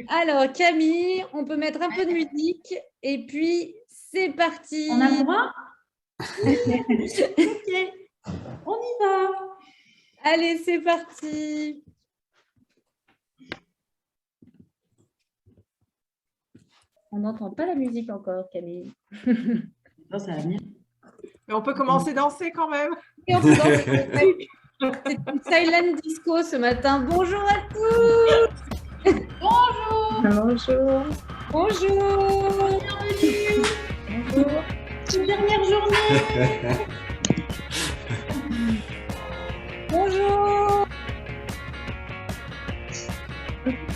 Alors, Camille, on peut mettre un peu de musique et puis c'est parti. On a le droit? Ok, on y va. Allez, c'est parti. On n'entend pas la musique encore, Camille. Non, ça va venir. Mais on peut commencer à danser quand même. Et on peut danser. C'est une silent disco ce matin. Bonjour à tous. Bonjour. Bonjour. Bonjour. Bienvenue. Bonjour. C'est la dernière journée. Bonjour.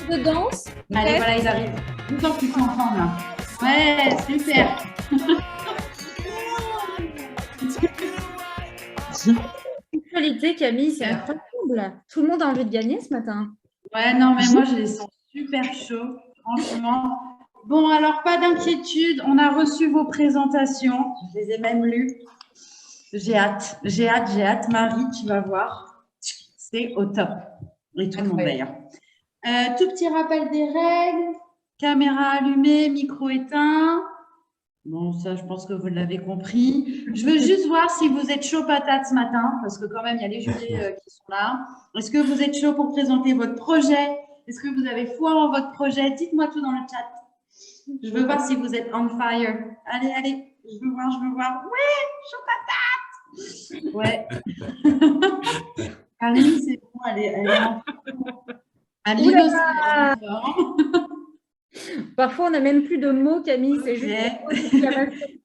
De danse. Allez, voilà, ils arrivent. Tout le temps qu'ils sont ensemble là. Ouais, super. Qualité, Camille, c'est incroyable. Tout le monde a envie de gagner ce matin. Ouais, non, mais moi, je les sens super chauds, franchement. Bon, alors, pas d'inquiétude. On a reçu vos présentations. Je les ai même lues. J'ai hâte. Marie, tu vas voir. C'est au top. Et tout le monde d'ailleurs. Tout petit rappel des règles. Caméra allumée, micro éteint. Bon, ça, je pense que vous l'avez compris. Je veux juste voir si vous êtes chaud patate ce matin, parce que quand même, il y a les jurés qui sont là. Est-ce que vous êtes chaud pour présenter votre projet? Est-ce que vous avez foi en votre projet? Dites-moi tout dans le chat. Je veux voir si vous êtes on fire. Allez, allez. Je veux voir. Ouais, chaud patate. Ouais. Karine, c'est bon, elle est en Aline aussi. Parfois, on n'a même plus de mots, Camille. C'est juste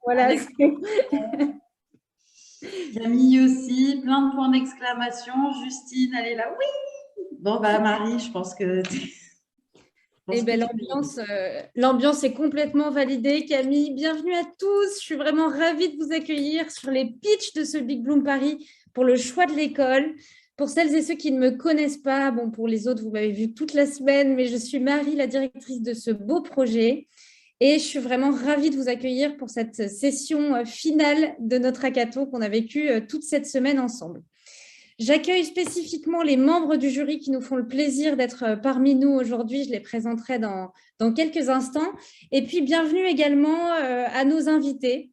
voilà. Camille aussi, plein de points d'exclamation. Justine, elle est là. Oui. Bon, bah Marie, je pense que... Eh ben, l'ambiance est complètement validée. Camille, bienvenue à tous. Je suis vraiment ravie de vous accueillir sur les pitchs de ce Big Bloom Paris pour le choix de l'école. Pour celles et ceux qui ne me connaissent pas, bon, pour les autres, vous m'avez vu toute la semaine, mais je suis Marie, la directrice de ce beau projet. Et je suis vraiment ravie de vous accueillir pour cette session finale de notre hackathon qu'on a vécu toute cette semaine ensemble. J'accueille spécifiquement les membres du jury qui nous font le plaisir d'être parmi nous aujourd'hui. Je les présenterai dans quelques instants. Et puis, bienvenue également à nos invités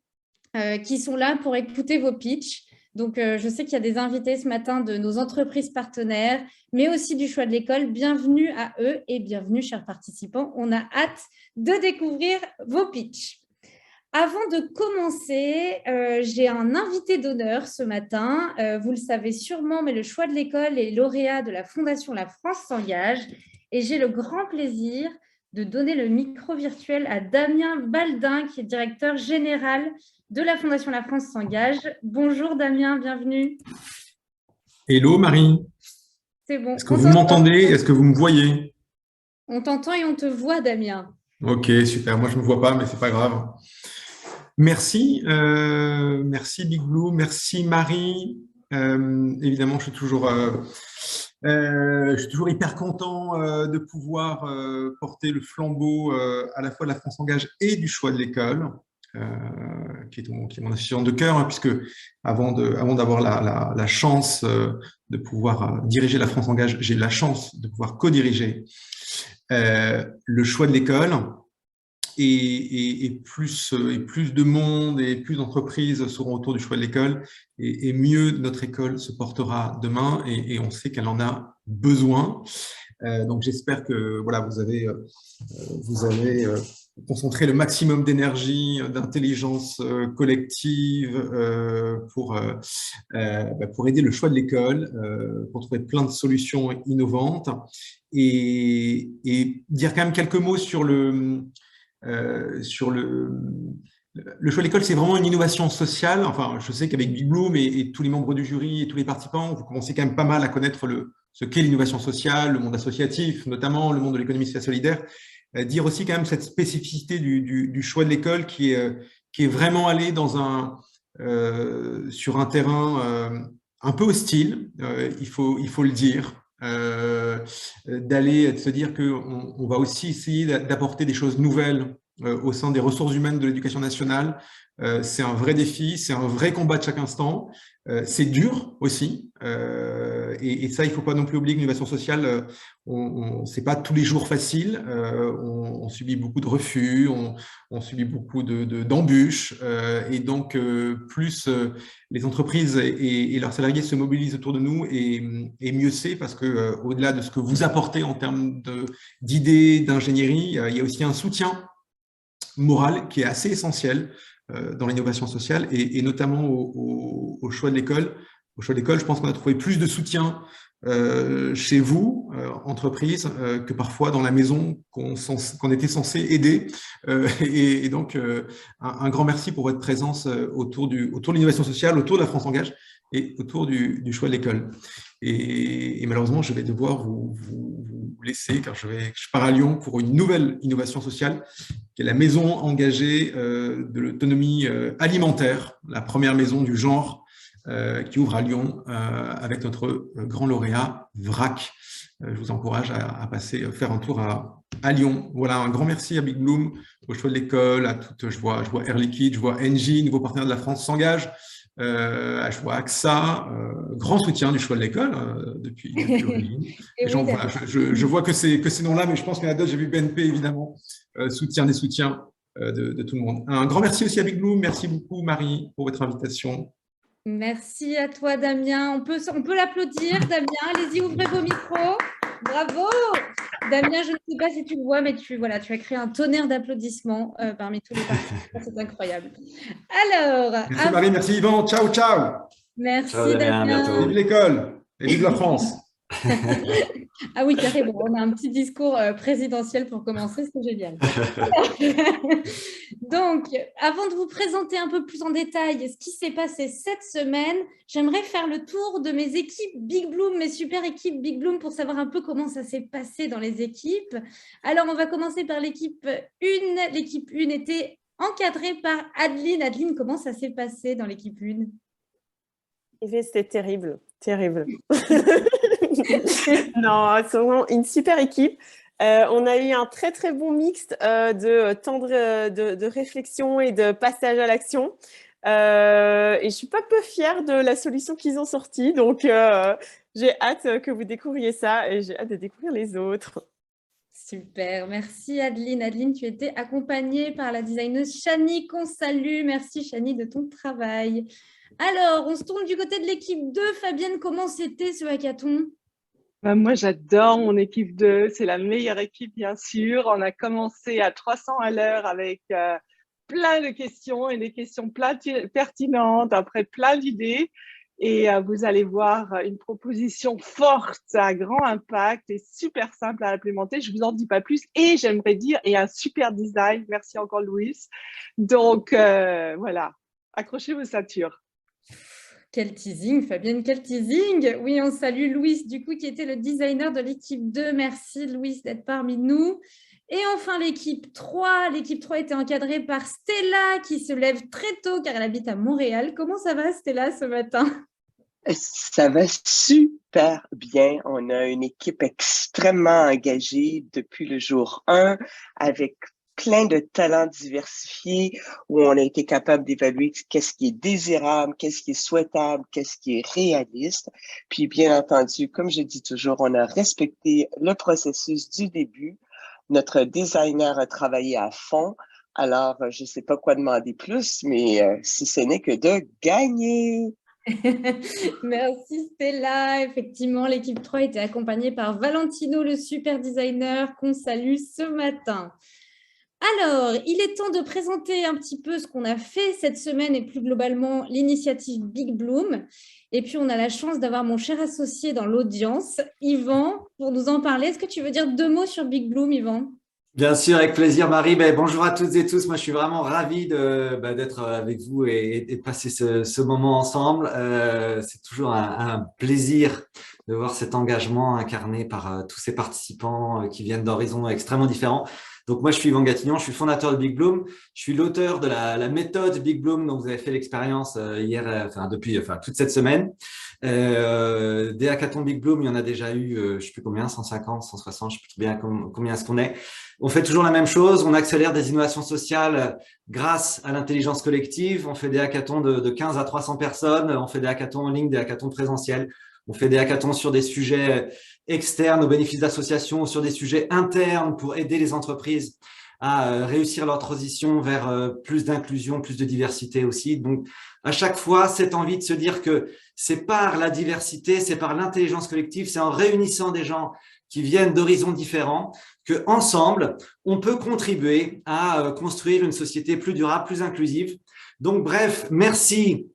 qui sont là pour écouter vos pitchs. Donc, je sais qu'il y a des invités ce matin de nos entreprises partenaires, mais aussi du choix de l'école. Bienvenue à eux et bienvenue, chers participants. On a hâte de découvrir vos pitchs. Avant de commencer, j'ai un invité d'honneur ce matin. Vous le savez sûrement, mais le choix de l'école est lauréat de la Fondation La France s'engage. Et j'ai le grand plaisir de donner le micro virtuel à Damien Baldin, qui est directeur général de la Fondation La France s'engage. Bonjour Damien, bienvenue. Hello Marie. C'est bon. Est-ce que vous m'entendez? Est-ce que vous me voyez? On t'entend et on te voit, Damien. Ok, super. Moi, je ne me vois pas, mais ce n'est pas grave. Merci. Merci Big Blue. Merci Marie. Évidemment, je suis toujours hyper content de pouvoir porter le flambeau à la fois de la France s'engage et du choix de l'école. Qui est mon association de cœur, hein, puisque avant d'avoir la chance de pouvoir diriger la France s'engage, j'ai eu la chance de pouvoir co-diriger le choix de l'école et plus de monde et plus d'entreprises seront autour du choix de l'école et mieux notre école se portera demain et on sait qu'elle en a besoin. Donc j'espère que voilà, vous avez concentrer le maximum d'énergie, d'intelligence collective pour aider le choix de l'école, pour trouver plein de solutions innovantes et dire quand même quelques mots sur le choix de l'école. C'est vraiment une innovation sociale. Enfin, je sais qu'avec Big Bloom et tous les membres du jury et tous les participants, vous commencez quand même pas mal à connaître ce qu'est l'innovation sociale, le monde associatif, notamment le monde de l'économie sociale solidaire. Dire aussi quand même cette spécificité du choix de l'école qui est vraiment allé sur un terrain un peu hostile, il faut le dire, de se dire qu'on va aussi essayer d'apporter des choses nouvelles au sein des ressources humaines de l'éducation nationale. C'est un vrai défi, c'est un vrai combat de chaque instant. C'est dur aussi. Et ça, il ne faut pas non plus oublier que l'innovation sociale, c'est pas tous les jours facile. On subit beaucoup de refus, on subit beaucoup d'embûches. Et donc, plus les entreprises et leurs salariés se mobilisent autour de nous, et mieux c'est, parce que au-delà de ce que vous apportez en termes d'idées, d'ingénierie, il y a aussi un soutien moral qui est assez essentiel dans l'innovation sociale, et notamment au choix de l'école. Au choix de l'école, je pense qu'on a trouvé plus de soutien chez vous, entreprise, que parfois dans la maison qu'on était censé aider. Et donc, un grand merci pour votre présence autour de l'innovation sociale, autour de la France Engage et autour du choix de l'école. Et malheureusement, je vais devoir vous laisser, car je pars à Lyon pour une nouvelle innovation sociale, qui est la maison engagée de l'autonomie alimentaire, la première maison du genre qui ouvre à Lyon avec notre grand lauréat VRAC. Je vous encourage à faire un tour à Lyon. Voilà, un grand merci à Big Bloom, au choix de l'école, à toutes. Je vois Air Liquide, je vois Engie, nouveau partenaire de la France s'engage. Je vois AXA, grand soutien du choix de l'école depuis l'origine. Voilà, je vois que ces noms-là, mais je pense qu'il y en a d'autres. J'ai vu BNP, évidemment, soutien des soutiens de tout le monde. Un grand merci aussi à Big Bloom. Merci beaucoup, Marie, pour votre invitation. Merci à toi, Damien. On peut l'applaudir, Damien. Allez-y, ouvrez vos micros. Bravo! Damien, je ne sais pas si tu le vois, mais tu as créé un tonnerre d'applaudissements parmi tous les participants. C'est incroyable. Alors, merci Marie, merci Yvan. Ciao, ciao. Merci, ciao, Damien. Vive l'école et vive la France. Ah oui, carrément. On a un petit discours présidentiel pour commencer, c'est génial. Donc, avant de vous présenter un peu plus en détail ce qui s'est passé cette semaine, j'aimerais faire le tour de mes équipes Big Bloom, mes super équipes Big Bloom, pour savoir un peu comment ça s'est passé dans les équipes. Alors, on va commencer par l'équipe 1. L'équipe 1 était encadrée par Adeline. Adeline, comment ça s'est passé dans l'équipe 1? C'était terrible, terrible. Non, c'est vraiment une super équipe. On a eu un très, très bon mix de temps de réflexion et de passage à l'action. Et je suis pas peu fière de la solution qu'ils ont sortie. Donc, j'ai hâte que vous découvriez ça et j'ai hâte de découvrir les autres. Super, merci Adeline. Adeline, tu étais accompagnée par la designeuse Chani, qu'on salue. Merci Chani de ton travail. Alors, on se tourne du côté de l'équipe 2. Fabienne, comment c'était ce hackathon? Moi, j'adore mon équipe 2. C'est la meilleure équipe, bien sûr. On a commencé à 300 à l'heure avec plein de questions et des questions pertinentes, après plein d'idées. Et vous allez voir une proposition forte, à grand impact et super simple à implémenter. Je ne vous en dis pas plus. Et j'aimerais dire, et un super design. Merci encore, Louis. Donc, voilà, accrochez vos ceintures. Quel teasing, Fabienne, quel teasing. Oui, on salue Louis, du coup, qui était le designer de l'équipe 2. Merci, Louis, d'être parmi nous. Et enfin, l'équipe 3. L'équipe 3 était encadrée par Stella, qui se lève très tôt, car elle habite à Montréal. Comment ça va, Stella, ce matin? Ça va super bien. On a une équipe extrêmement engagée depuis le jour 1, avec plein de talents diversifiés, où on a été capable d'évaluer qu'est-ce qui est désirable, qu'est-ce qui est souhaitable, qu'est-ce qui est réaliste. Puis, bien entendu, comme je dis toujours, on a respecté le processus du début. Notre designer a travaillé à fond. Alors, je ne sais pas quoi demander plus, mais si ce n'est que de gagner. Merci Stella. Effectivement, l'équipe 3 était accompagnée par Valentino, le super designer qu'on salue ce matin. Alors, il est temps de présenter un petit peu ce qu'on a fait cette semaine et plus globalement l'initiative Big Bloom. Et puis, on a la chance d'avoir mon cher associé dans l'audience, Yvan, pour nous en parler. Est-ce que tu veux dire 2 mots sur Big Bloom, Yvan? Bien sûr, avec plaisir, Marie. Bonjour à toutes et tous. Moi, je suis vraiment ravi d'être avec vous et de passer ce moment ensemble. C'est toujours un plaisir de voir cet engagement incarné par tous ces participants qui viennent d'horizons extrêmement différents. Donc, moi, je suis Yvan Gatignon, je suis fondateur de Big Bloom. Je suis l'auteur de la méthode Big Bloom dont vous avez fait l'expérience hier, depuis toute cette semaine. Des hackathons Big Bloom, il y en a déjà eu, je ne sais plus combien, 150, 160, je ne sais plus bien combien est-ce qu'on est. On fait toujours la même chose, on accélère des innovations sociales grâce à l'intelligence collective. On fait des hackathons de 15 à 300 personnes, on fait des hackathons en ligne, des hackathons présentiels. On fait des hackathons sur des sujets externes au bénéfice d'associations ou sur des sujets internes pour aider les entreprises à réussir leur transition vers plus d'inclusion, plus de diversité aussi. Donc, à chaque fois, cette envie de se dire que c'est par la diversité, c'est par l'intelligence collective, c'est en réunissant des gens qui viennent d'horizons différents que ensemble, on peut contribuer à construire une société plus durable, plus inclusive. Donc, bref, merci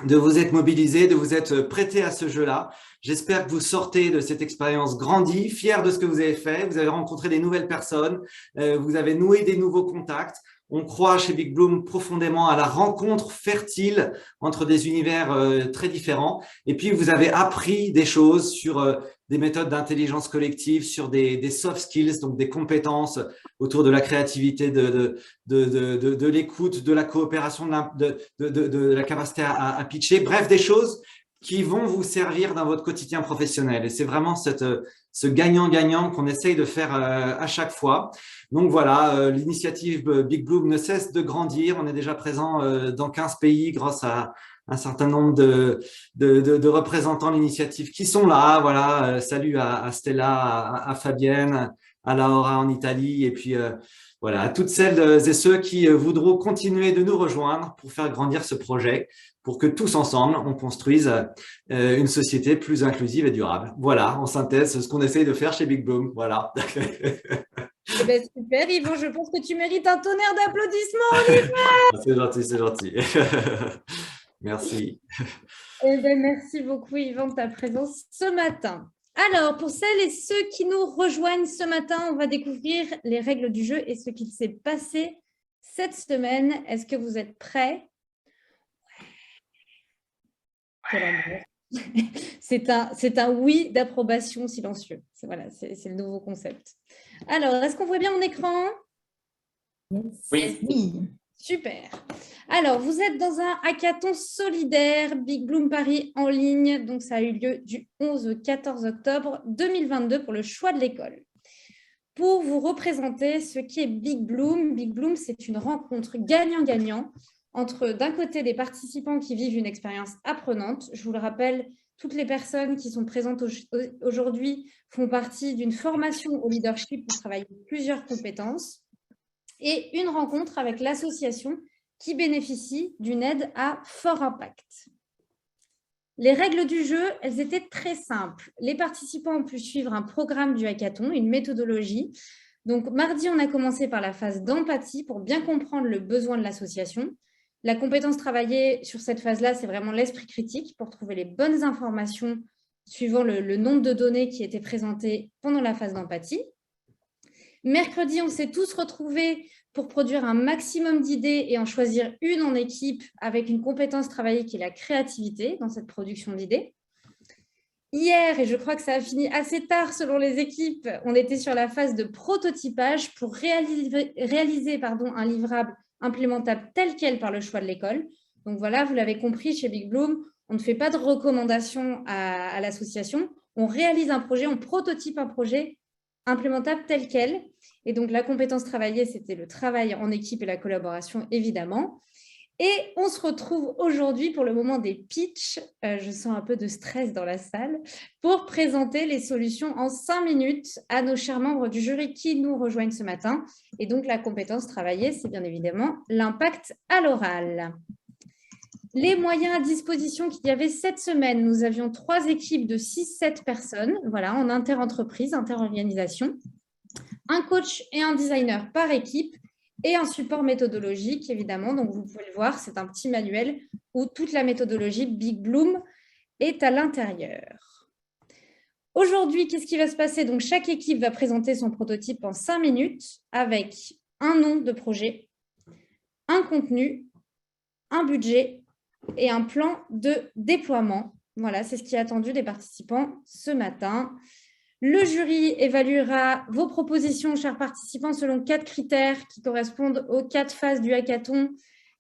de vous être mobilisés, de vous être prêtés à ce jeu-là. J'espère que vous sortez de cette expérience grandie, fiers de ce que vous avez fait. Vous avez rencontré des nouvelles personnes, vous avez noué des nouveaux contacts. On croit chez Big Bloom profondément à la rencontre fertile entre des univers très différents. Et puis, vous avez appris des choses sur des méthodes d'intelligence collective, sur des soft skills, donc des compétences autour de la créativité, de l'écoute, de la coopération, de la capacité à pitcher. Bref, des choses qui vont vous servir dans votre quotidien professionnel. Et c'est vraiment ce gagnant-gagnant qu'on essaye de faire à chaque fois. Donc voilà, l'initiative Big Bloom ne cesse de grandir. On est déjà présent dans 15 pays grâce à un certain nombre de représentants de l'initiative qui sont là. Voilà, salut à Stella, à Fabienne, à Laura en Italie, et puis voilà, à toutes celles et ceux qui voudront continuer de nous rejoindre pour faire grandir ce projet, pour que tous ensemble, on construise une société plus inclusive et durable. Voilà, en synthèse, ce qu'on essaye de faire chez Big Bloom. Voilà. Eh ben, super, Yvan, je pense que tu mérites un tonnerre d'applaudissements. C'est gentil, c'est gentil. Merci. Eh ben, merci beaucoup, Yvan, de ta présence ce matin. Alors, pour celles et ceux qui nous rejoignent ce matin, on va découvrir les règles du jeu et ce qu'il s'est passé cette semaine. Est-ce que vous êtes prêts? C'est un oui d'approbation silencieux. Voilà, c'est le nouveau concept. Alors, est-ce qu'on voit bien mon écran? Oui. Super. Alors, vous êtes dans un hackathon solidaire Big Bloom Paris en ligne. Donc, ça a eu lieu du 11 au 14 octobre 2022 pour le choix de l'école. Pour vous représenter ce qui est Big Bloom, c'est une rencontre gagnant-gagnant entre, d'un côté, des participants qui vivent une expérience apprenante. Je vous le rappelle, toutes les personnes qui sont présentes aujourd'hui font partie d'une formation au leadership pour travailler plusieurs compétences, et une rencontre avec l'association qui bénéficie d'une aide à fort impact. Les règles du jeu, elles étaient très simples. Les participants ont pu suivre un programme du hackathon, une méthodologie. Donc, mardi, on a commencé par la phase d'empathie pour bien comprendre le besoin de l'association. La compétence travaillée sur cette phase-là, c'est vraiment l'esprit critique pour trouver les bonnes informations suivant le nombre de données qui étaient présentées pendant la phase d'empathie. Mercredi, on s'est tous retrouvés pour produire un maximum d'idées et en choisir une en équipe avec une compétence travaillée qui est la créativité dans cette production d'idées. Hier, et je crois que ça a fini assez tard selon les équipes, on était sur la phase de prototypage pour réaliser un livrable implémentable tel quel par le choix de l'école. Donc voilà, vous l'avez compris, chez Big Bloom, on ne fait pas de recommandations à l'association, on réalise un projet, on prototype un projet implémentable tel quel. Et donc, la compétence travaillée, c'était le travail en équipe et la collaboration, évidemment. Et on se retrouve aujourd'hui pour le moment des pitchs. Je sens un peu de stress dans la salle pour présenter les solutions en 5 minutes à nos chers membres du jury qui nous rejoignent ce matin. Et donc, la compétence travaillée, c'est bien évidemment l'impact à l'oral. Les moyens à disposition qu'il y avait cette semaine, nous avions 3 équipes de 6-7 personnes, voilà, en inter-entreprise, inter-organisation, un coach et un designer par équipe et un support méthodologique, évidemment. Donc, vous pouvez le voir, c'est un petit manuel où toute la méthodologie Big Bloom est à l'intérieur. Aujourd'hui, qu'est-ce qui va se passer? Donc, chaque équipe va présenter son prototype en 5 minutes avec un nom de projet, un contenu, un budget et un plan de déploiement. Voilà, c'est ce qui est attendu des participants ce matin. Le jury évaluera vos propositions, chers participants, selon 4 critères qui correspondent aux 4 phases du hackathon.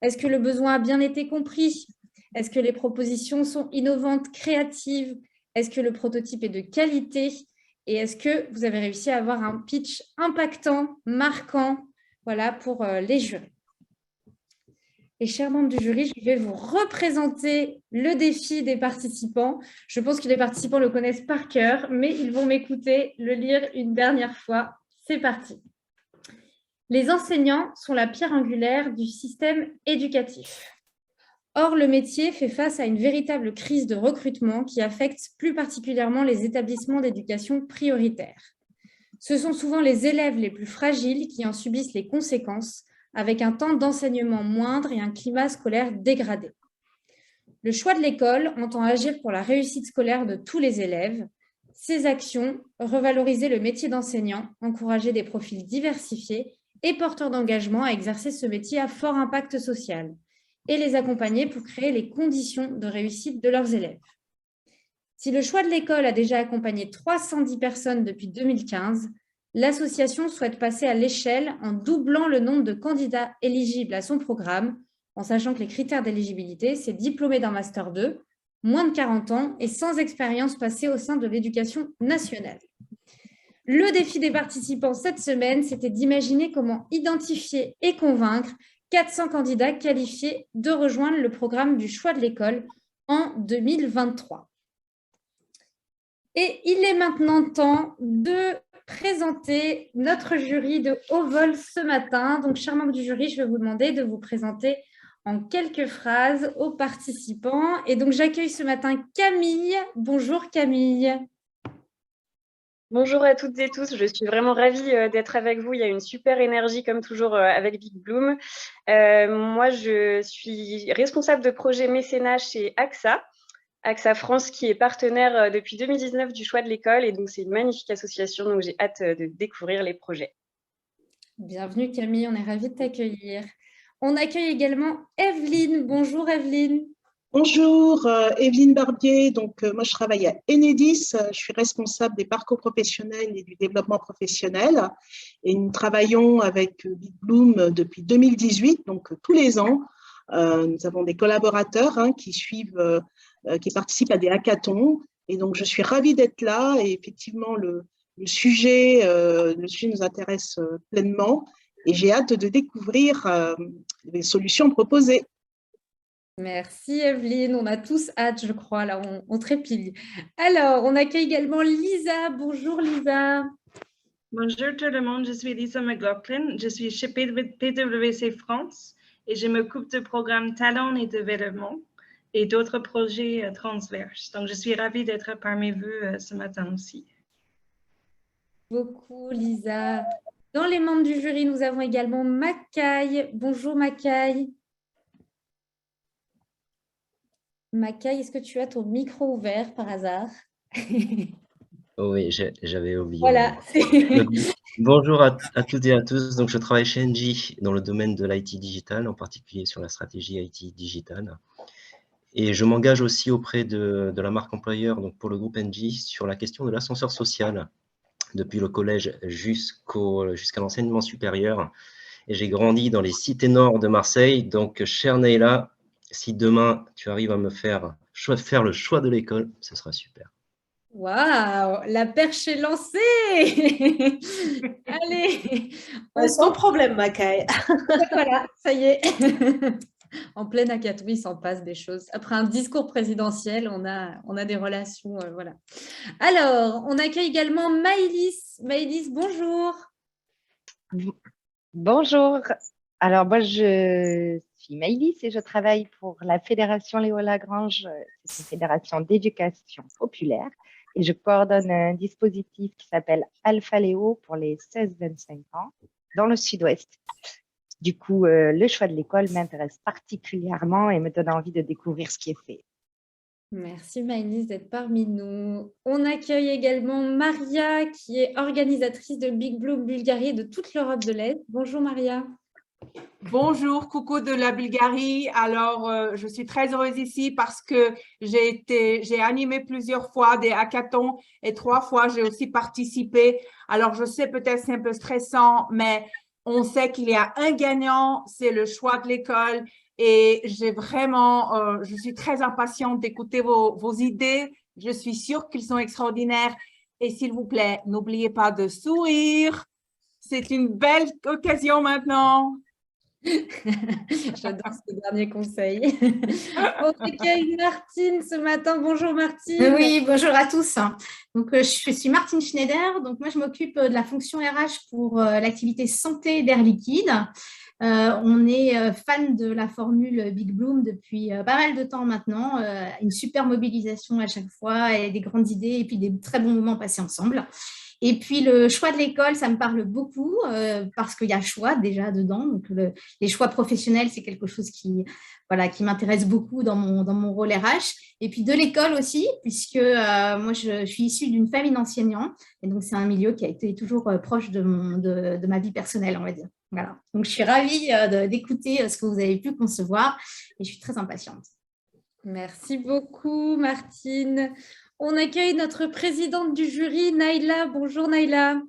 Est-ce que le besoin a bien été compris? Est-ce que les propositions sont innovantes, créatives? Est-ce que le prototype est de qualité? Et est-ce que vous avez réussi à avoir un pitch impactant, marquant, voilà, pour les jurys? Et chers membres du jury, je vais vous représenter le défi des participants. Je pense que les participants le connaissent par cœur, mais ils vont m'écouter le lire une dernière fois. C'est parti. Les enseignants sont la pierre angulaire du système éducatif. Or, le métier fait face à une véritable crise de recrutement qui affecte plus particulièrement les établissements d'éducation prioritaires. Ce sont souvent les élèves les plus fragiles qui en subissent les conséquences, avec un temps d'enseignement moindre et un climat scolaire dégradé. Le choix de l'école entend agir pour la réussite scolaire de tous les élèves. Ces actions, revaloriser le métier d'enseignant, encourager des profils diversifiés et porteurs d'engagement à exercer ce métier à fort impact social, et les accompagner pour créer les conditions de réussite de leurs élèves. Si le choix de l'école a déjà accompagné 310 personnes depuis 2015, l'association souhaite passer à l'échelle en doublant le nombre de candidats éligibles à son programme, en sachant que les critères d'éligibilité, c'est diplômé d'un Master 2, moins de 40 ans et sans expérience passée au sein de l'éducation nationale. Le défi des participants cette semaine, c'était d'imaginer comment identifier et convaincre 400 candidats qualifiés de rejoindre le programme du choix de l'école en 2023. Et il est maintenant temps de présenter notre jury de haut vol ce matin. Donc, chers membres du jury, je vais vous demander de vous présenter en quelques phrases aux participants. Et donc, j'accueille ce matin Camille. Bonjour Camille. Bonjour à toutes et tous, je suis vraiment ravie d'être avec vous. Il y a une super énergie comme toujours avec Big Bloom. Moi, je suis responsable de projet mécénat chez AXA France, qui est partenaire depuis 2019 du choix de l'école. Et donc, c'est une magnifique association, donc j'ai hâte de découvrir les projets. Bienvenue Camille, on est ravis de t'accueillir. On accueille également Evelyne. Bonjour Evelyne. Bonjour, Evelyne Barbier. Donc, moi, je travaille à Enedis. Je suis responsable des parcours professionnels et du développement professionnel. Et nous travaillons avec Big Bloom depuis 2018, donc tous les ans. Nous avons des collaborateurs qui suivent, qui participent à des hackathons. Et donc, je suis ravie d'être là. Et effectivement, le sujet nous intéresse pleinement. Et j'ai hâte de découvrir les solutions proposées. Merci Evelyne, on a tous hâte, je crois, là, on trépigne. Alors, on accueille également Lisa. Bonjour Lisa. Bonjour tout le monde, je suis Lisa McLaughlin, je suis chez PwC France et je m'occupe de programmes talent et développement et d'autres projets transverses. Donc, je suis ravie d'être parmi vous ce matin aussi. Beaucoup Lisa. Dans les membres du jury, nous avons également Macaille. Bonjour Macaille. Macaille, est-ce que tu as ton micro ouvert par hasard? Oui, j'avais oublié. Voilà. Donc, bonjour à toutes et à tous. Donc, je travaille chez Engie dans le domaine de l'IT digital, en particulier sur la stratégie IT digital. Et je m'engage aussi auprès de la marque employeur, donc pour le groupe Engie, sur la question de l'ascenseur social, depuis le collège jusqu'à l'enseignement supérieur. Et j'ai grandi dans les cités nord de Marseille. Donc, chère Neila, si demain, tu arrives à me faire le choix de l'école, ce sera super. Waouh, la perche est lancée. Allez. Sans problème, Macaille. Voilà, ça y est. En plein hackathon, il s'en passe des choses. Après un discours présidentiel, on a des relations. Voilà. Alors, on accueille également Maëlys. Maëlys, bonjour. Bonjour. Alors, moi, je suis Maëlys et je travaille pour la Fédération Léo Lagrange. C'est une fédération d'éducation populaire et je coordonne un dispositif qui s'appelle Alpha Léo pour les 16-25 ans dans le sud-ouest. Du coup, le choix de l'école m'intéresse particulièrement et me donne envie de découvrir ce qui est fait. Merci Maëlys d'être parmi nous. On accueille également Maria qui est organisatrice de Big Bloom Bulgarie et de toute l'Europe de l'Est. Bonjour Maria. Bonjour, coucou de la Bulgarie. Alors, je suis très heureuse ici parce que j'ai animé plusieurs fois des hackathons et 3 fois, j'ai aussi participé. Alors, je sais peut-être c'est un peu stressant, mais on sait qu'il y a un gagnant, c'est le choix de l'école. Et je suis très impatiente d'écouter vos idées. Je suis sûre qu'ils sont extraordinaires. Et s'il vous plaît, n'oubliez pas de sourire. C'est une belle occasion maintenant. J'adore ce dernier conseil. On accueille Martine ce matin. Bonjour Martine. Oui, bonjour à tous. Donc, je suis Martine Schneider. Donc, moi, je m'occupe de la fonction RH pour l'activité santé d'air liquide. On est fan de la formule Big Bloom depuis pas mal de temps maintenant. Une super mobilisation à chaque fois et des grandes idées et puis des très bons moments passés ensemble. Et puis, le choix de l'école, ça me parle beaucoup parce qu'il y a choix déjà dedans. Donc, les choix professionnels, c'est quelque chose qui m'intéresse beaucoup dans mon rôle RH. Et puis, de l'école aussi, puisque moi, je suis issue d'une famille d'enseignants. Et donc, c'est un milieu qui a été toujours proche de ma vie personnelle, on va dire. Voilà. Donc, je suis ravie d'écouter ce que vous avez pu concevoir et je suis très impatiente. Merci beaucoup, Martine. On accueille notre présidente du jury, Naïla. Bonjour, Naïla.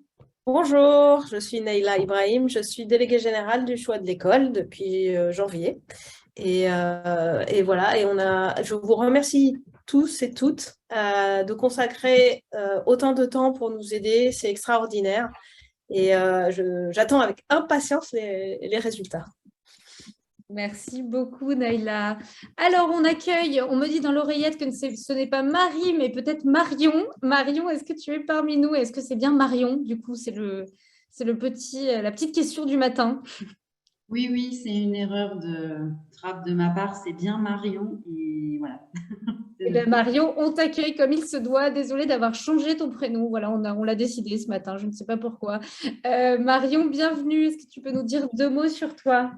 Bonjour, je suis Naïla Ibrahim. Je suis déléguée générale du choix de l'école depuis janvier. Et voilà, je vous remercie tous et toutes de consacrer autant de temps pour nous aider. C'est extraordinaire. Et j'attends avec impatience les résultats. Merci beaucoup, Naïla. Alors, on me dit dans l'oreillette que ce n'est pas Marie, mais peut-être Marion. Marion, est-ce que tu es parmi nous? Est-ce que c'est bien Marion? Du coup, c'est la petite question du matin. Oui, c'est une erreur de trappe de ma part. C'est bien Marion. Et voilà. Eh bien, Marion, on t'accueille comme il se doit. Désolée d'avoir changé ton prénom. Voilà, on l'a décidé ce matin. Je ne sais pas pourquoi. Marion, bienvenue. Est-ce que tu peux nous dire 2 mots sur toi?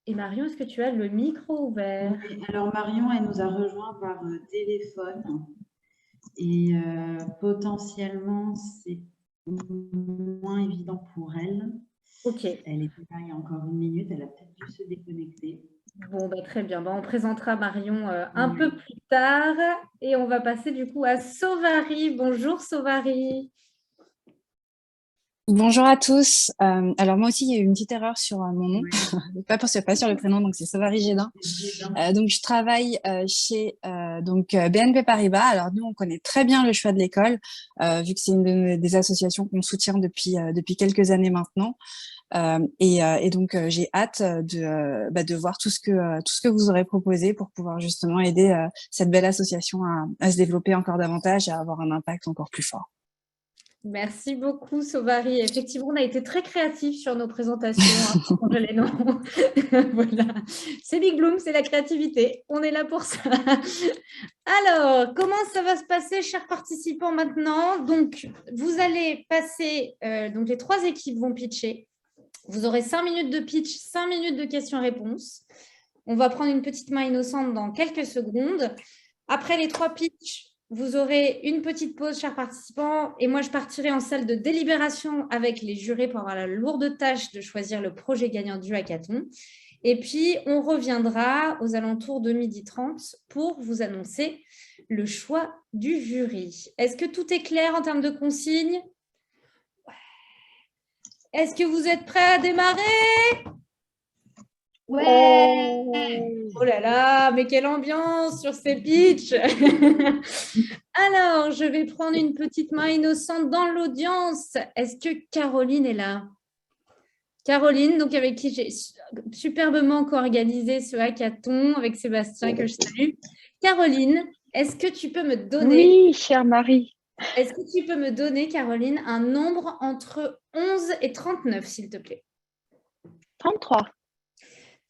Et Marion, est-ce que tu as le micro ouvert? Oui, alors Marion, elle nous a rejoint par téléphone et potentiellement, c'est moins évident pour elle. Ok. Elle était là il y a encore 1 minute, elle a peut-être dû se déconnecter. Bon, très bien. On présentera Marion un peu plus tard et on va passer du coup à Sauvari. Bonjour Sauvari. Bonjour à tous. Alors moi aussi, il y a eu une petite erreur sur mon nom, pas sur le prénom, donc c'est Sauvari Gédin. Donc je travaille chez BNP Paribas. Alors nous, on connaît très bien le choix de l'école, vu que c'est une des associations qu'on soutient depuis quelques années maintenant. Et donc j'ai hâte de voir tout ce que vous aurez proposé pour pouvoir justement aider cette belle association à se développer encore davantage et à avoir un impact encore plus fort. Merci beaucoup, Sauvari. Effectivement, on a été très créatifs sur nos présentations. Pour changer les noms. Voilà. C'est Big Bloom, c'est la créativité. On est là pour ça. Alors, comment ça va se passer, chers participants, maintenant? Donc, vous allez passer, donc les 3 équipes vont pitcher. Vous aurez 5 minutes de pitch, 5 minutes de questions-réponses. On va prendre une petite main innocente dans quelques secondes. Après les 3 pitchs, vous aurez une petite pause, chers participants, et moi, je partirai en salle de délibération avec les jurés pour avoir la lourde tâche de choisir le projet gagnant du hackathon. Et puis, on reviendra aux alentours de 12h30 pour vous annoncer le choix du jury. Est-ce que tout est clair en termes de consignes? Est-ce que vous êtes prêts à démarrer? Ouais. Oh là là, mais quelle ambiance sur ces pitchs. Alors, je vais prendre une petite main innocente dans l'audience. Est-ce que Caroline est là? Caroline, donc avec qui j'ai superbement co-organisé ce hackathon avec Sébastien que je salue. Caroline, est-ce que tu peux me donner… Oui, chère Marie. Est-ce que tu peux me donner, Caroline, un nombre entre 11 et 39, s'il te plaît? 33.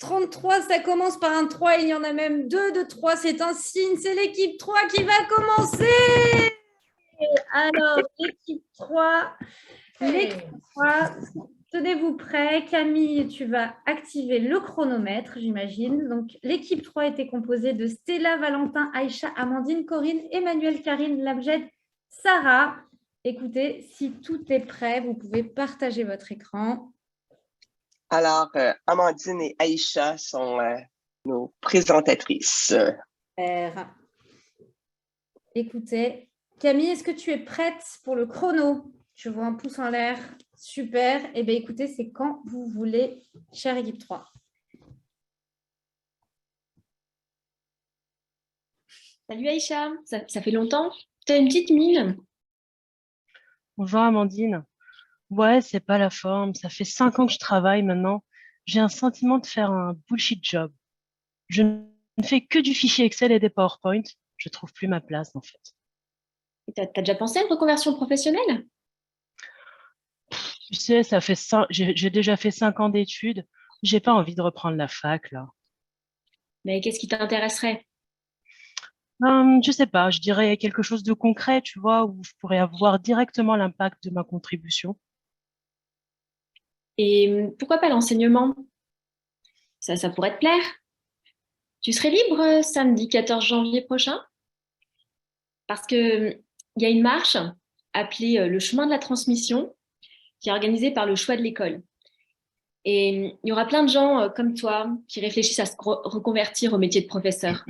33, ça commence par un 3, il y en a même 2 de 3, c'est un signe, c'est l'équipe 3 qui va commencer. Alors, l'équipe 3, tenez-vous prêts. Camille, tu vas activer le chronomètre, j'imagine. Donc, l'équipe 3 était composée de Stella, Valentin, Aïcha, Amandine, Corinne, Emmanuel, Karine, Labjed, Sarah. Écoutez, si tout est prêt, vous pouvez partager votre écran. Alors, Amandine et Aïcha sont nos présentatrices. Écoutez, Camille, est-ce que tu es prête pour le chrono? Je vois un pouce en l'air. Super. Eh bien, écoutez, c'est quand vous voulez, chère équipe 3. Salut Aïcha, ça fait longtemps. Tu as une petite mine. Bonjour Amandine. Ouais, c'est pas la forme. Ça fait 5 ans que je travaille maintenant. J'ai un sentiment de faire un bullshit job. Je ne fais que du fichier Excel et des PowerPoint. Je trouve plus ma place en fait. Tu as déjà pensé à une reconversion professionnelle? Tu sais, j'ai déjà fait 5 ans d'études. J'ai pas envie de reprendre la fac là. Mais qu'est-ce qui t'intéresserait? Je sais pas, je dirais quelque chose de concret, tu vois, où je pourrais avoir directement l'impact de ma contribution. Et pourquoi pas l'enseignement? Ça pourrait te plaire. Tu serais libre samedi 14 janvier prochain? Parce que il y a une marche appelée le chemin de la transmission qui est organisée par le choix de l'école. Et il y aura plein de gens comme toi qui réfléchissent à se reconvertir au métier de professeur.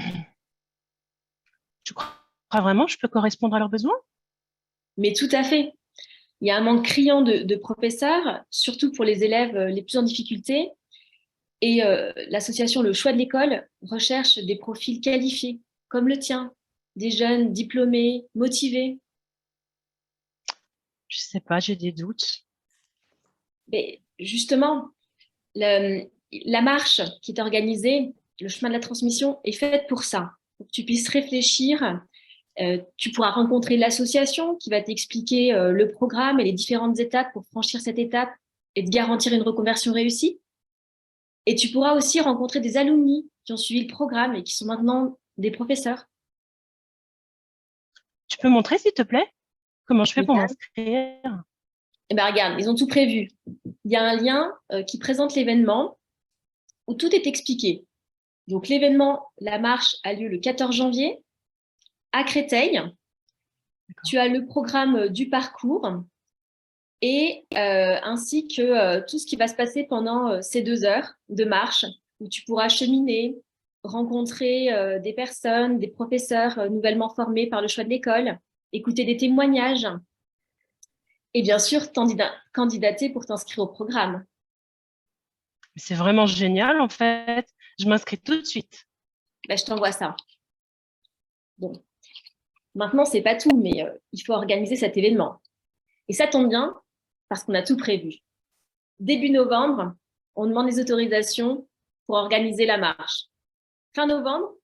Tu crois vraiment que je peux correspondre à leurs besoins? Mais tout à fait. Il y a un manque criant de professeurs, surtout pour les élèves les plus en difficulté. Et l'association Le Choix de l'école recherche des profils qualifiés, comme le tien, des jeunes diplômés, motivés. Je sais pas, j'ai des doutes. Mais justement, la marche qui est organisée, le chemin de la transmission, est faite pour ça, pour que tu puisses réfléchir. Tu pourras rencontrer l'association qui va t'expliquer le programme et les différentes étapes pour franchir cette étape et te garantir une reconversion réussie. Et tu pourras aussi rencontrer des alumni qui ont suivi le programme et qui sont maintenant des professeurs. Tu peux montrer, s'il te plaît? Comment je fais pour m'inscrire? Eh bien, regarde, ils ont tout prévu. Il y a un lien qui présente l'événement où tout est expliqué. Donc, l'événement, la marche a lieu le 14 janvier à Créteil. Tu as le programme du parcours et ainsi que tout ce qui va se passer pendant ces 2 heures de marche où tu pourras cheminer, rencontrer des personnes, des professeurs nouvellement formés par le choix de l'école, écouter des témoignages et bien sûr candidater pour t'inscrire au programme. C'est vraiment génial en fait. Je m'inscris tout de suite. Ben, je t'envoie ça. Bon. Maintenant, c'est pas tout, mais il faut organiser cet événement. Et ça tombe bien parce qu'on a tout prévu. Début novembre, on demande les autorisations pour organiser la marche. Fin novembre,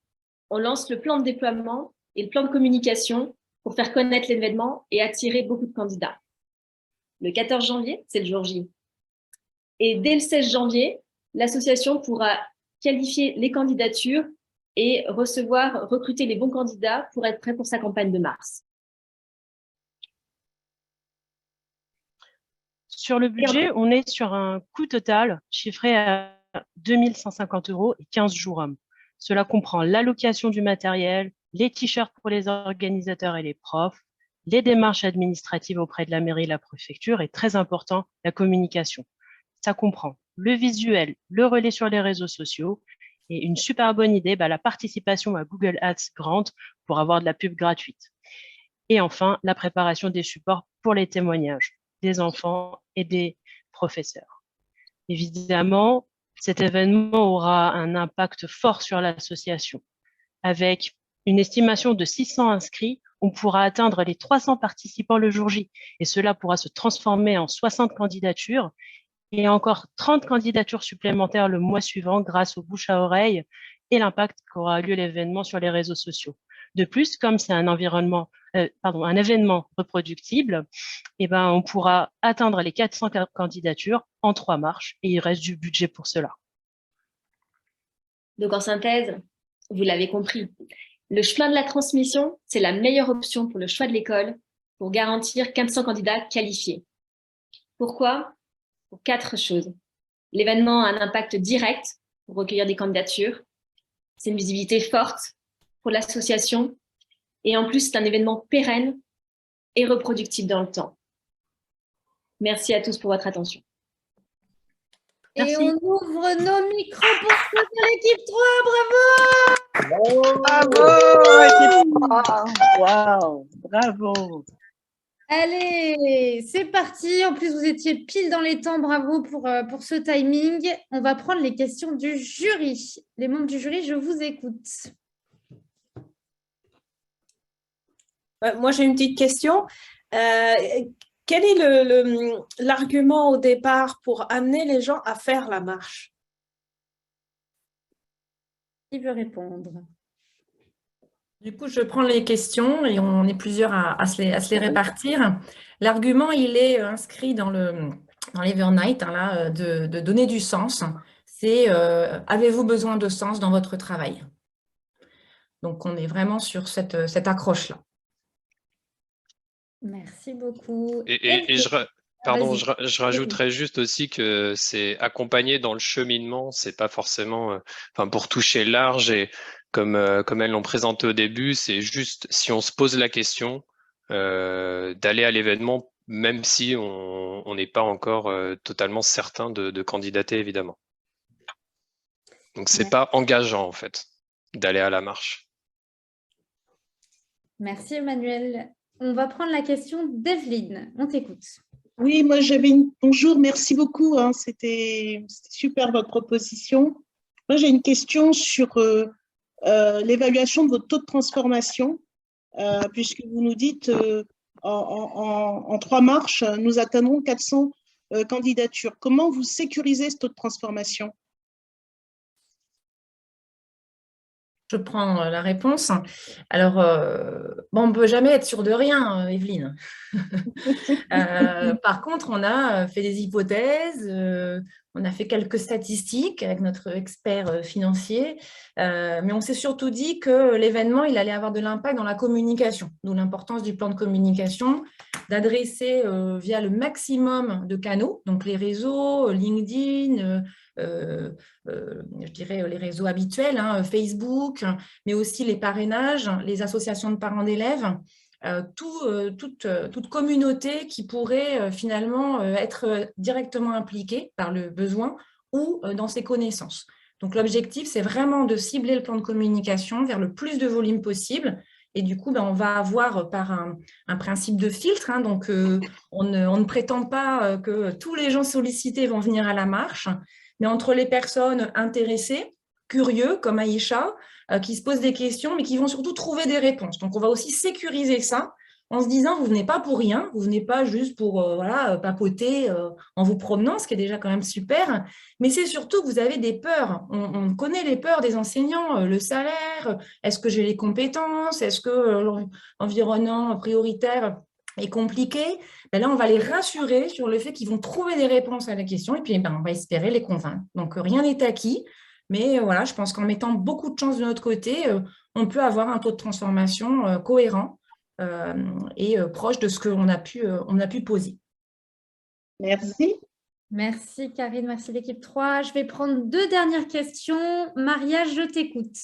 on lance le plan de déploiement et le plan de communication pour faire connaître l'événement et attirer beaucoup de candidats. Le 14 janvier, c'est le jour J. Et dès le 16 janvier, l'association pourra qualifier les candidatures et recruter les bons candidats pour être prêts pour sa campagne de mars. Sur le budget, on est sur un coût total chiffré à 2 150 € et 15 jours hommes. Cela comprend l'allocation du matériel, les t-shirts pour les organisateurs et les profs, les démarches administratives auprès de la mairie et la préfecture et, très important, la communication. Ça comprend le visuel, le relais sur les réseaux sociaux et une super bonne idée, la participation à Google Ads Grant pour avoir de la pub gratuite. Et enfin, la préparation des supports pour les témoignages des enfants et des professeurs. Évidemment, cet événement aura un impact fort sur l'association. Avec une estimation de 600 inscrits, on pourra atteindre les 300 participants le jour J et cela pourra se transformer en 60 candidatures et encore 30 candidatures supplémentaires le mois suivant grâce au bouche à oreille et l'impact qu'aura lieu l'événement sur les réseaux sociaux. De plus, comme c'est un événement reproductible, on pourra atteindre les 400 candidatures en 3 marches et il reste du budget pour cela. Donc en synthèse, vous l'avez compris, le chemin de la transmission, c'est la meilleure option pour le choix de l'école pour garantir 1500 candidats qualifiés. Pourquoi? Pour 4 choses. L'événement a un impact direct pour recueillir des candidatures. C'est une visibilité forte pour l'association. Et en plus, c'est un événement pérenne et reproductible dans le temps. Merci à tous pour votre attention. Merci. Et on ouvre nos micros pour l'équipe 3. Bravo! Bravo, équipe 3. Wow, bravo. Allez, c'est parti. En plus, vous étiez pile dans les temps. Bravo pour ce timing. On va prendre les questions du jury. Les membres du jury, je vous écoute. Moi, j'ai une petite question. Quel est l'argument au départ pour amener les gens à faire la marche? Qui veut répondre? Du coup, je prends les questions et on est plusieurs à se les répartir. L'argument, il est inscrit dans l'Evernight, hein, là, de donner du sens. C'est avez-vous besoin de sens dans votre travail? Donc, on est vraiment sur cette accroche-là. Merci beaucoup. Et je rajouterais juste aussi que c'est accompagné dans le cheminement, c'est pas forcément, pour toucher large et comme elles l'ont présenté au début, c'est juste si on se pose la question d'aller à l'événement, même si on n'est pas encore totalement certain de candidater, évidemment. Donc c'est pas engageant en fait d'aller à la marche. Merci Emmanuel. On va prendre la question d'Evelyne. On t'écoute. Oui, moi j'avais bonjour, merci beaucoup. Hein, c'était super votre proposition. Moi j'ai une question sur l'évaluation de votre taux de transformation, puisque vous nous dites en 3 marches, nous atteindrons 400 candidatures. Comment vous sécurisez ce taux de transformation? Je prends la réponse. Alors, on ne peut jamais être sûr de rien, Evelyne. Par contre, on a fait des hypothèses, on a fait quelques statistiques avec notre expert financier, mais on s'est surtout dit que l'événement, il allait avoir de l'impact dans la communication, d'où l'importance du plan de communication, d'adresser via le maximum de canaux, donc les réseaux, LinkedIn, je dirais les réseaux habituels, hein, Facebook, mais aussi les parrainages, les associations de parents d'élèves, toute communauté qui pourrait finalement être directement impliquée par le besoin ou dans ses connaissances. Donc l'objectif, c'est vraiment de cibler le plan de communication vers le plus de volume possible. Et du coup, on va avoir par un principe de filtre, hein, donc on ne prétend pas que tous les gens sollicités vont venir à la marche, mais entre les personnes intéressées, curieux, comme Aïcha, qui se posent des questions, mais qui vont surtout trouver des réponses. Donc, on va aussi sécuriser ça en se disant, vous ne venez pas pour rien, vous ne venez pas juste pour papoter en vous promenant, ce qui est déjà quand même super, mais c'est surtout que vous avez des peurs. On connaît les peurs des enseignants, le salaire, est-ce que j'ai les compétences, est-ce que l'environnement prioritaire est compliqué? Là, on va les rassurer sur le fait qu'ils vont trouver des réponses à la question et puis on va espérer les convaincre. Donc, rien n'est acquis. Mais voilà, je pense qu'en mettant beaucoup de chance de notre côté, on peut avoir un taux de transformation cohérent et proche de ce qu'on a pu poser. Merci. Merci Karine, merci l'équipe 3. Je vais prendre 2 dernières questions. Maria, je t'écoute.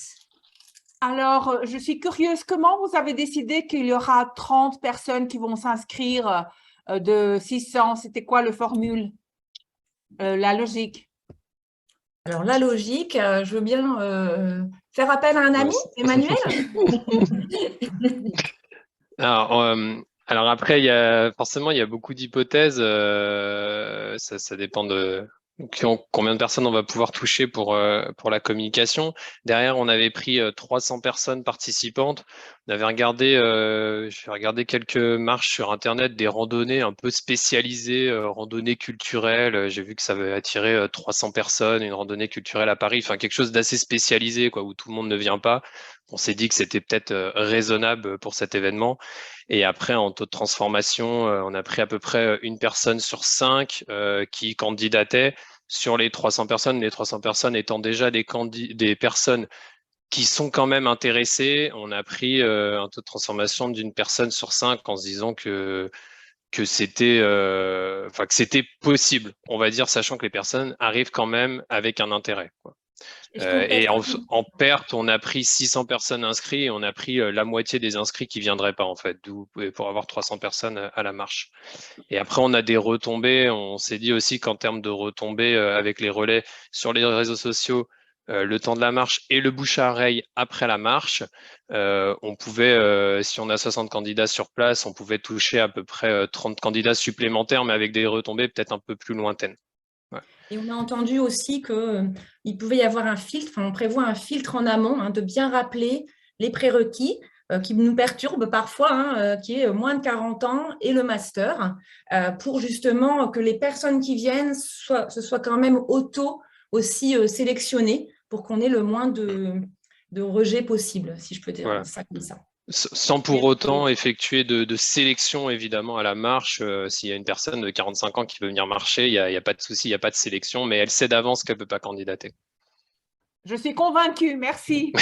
Alors, je suis curieuse, comment vous avez décidé qu'il y aura 30 personnes qui vont s'inscrire de 600? C'était quoi le formule, la logique? Alors, la logique, je veux bien faire appel à un ami, Emmanuel. Alors après, forcément, il y a beaucoup d'hypothèses. Ça dépend de combien de personnes on va pouvoir toucher pour la communication. Derrière, on avait pris 300 personnes participantes. On avait regardé, j'ai regardé quelques marches sur Internet, des randonnées un peu spécialisées, randonnées culturelles. J'ai vu que ça avait attiré 300 personnes, une randonnée culturelle à Paris, enfin quelque chose d'assez spécialisé, quoi, où tout le monde ne vient pas. On s'est dit que c'était peut-être raisonnable pour cet événement. Et après, en taux de transformation, on a pris à peu près 1 personne sur 5 qui candidatait. Sur les 300 personnes, les 300 personnes étant déjà des personnes qui sont quand même intéressées, on a pris un taux de transformation d'1 personne sur 5 en se disant que c'était possible, on va dire, sachant que les personnes arrivent quand même avec un intérêt, quoi. Et en perte, on a pris 600 personnes inscrites et on a pris la moitié des inscrits qui ne viendraient pas, en fait, pour avoir 300 personnes à la marche. Et après, on a des retombées. On s'est dit aussi qu'en termes de retombées avec les relais sur les réseaux sociaux, le temps de la marche et le bouche à oreille après la marche, on pouvait, si on a 60 candidats sur place, on pouvait toucher à peu près 30 candidats supplémentaires, mais avec des retombées peut-être un peu plus lointaines. Ouais. Et on a entendu aussi qu'il pouvait y avoir un filtre, on prévoit un filtre en amont, hein, de bien rappeler les prérequis qui nous perturbent parfois, hein, qui est moins de 40 ans et le master, pour justement que les personnes qui viennent se soient quand même aussi sélectionnées pour qu'on ait le moins de rejets possible, si je peux dire ça comme ça. Sans pour autant effectuer de sélection, évidemment, à la marche. S'il y a une personne de 45 ans qui veut venir marcher, il n'y a pas de souci, il n'y a pas de sélection, mais elle sait d'avance qu'elle ne peut pas candidater. Je suis convaincue, merci.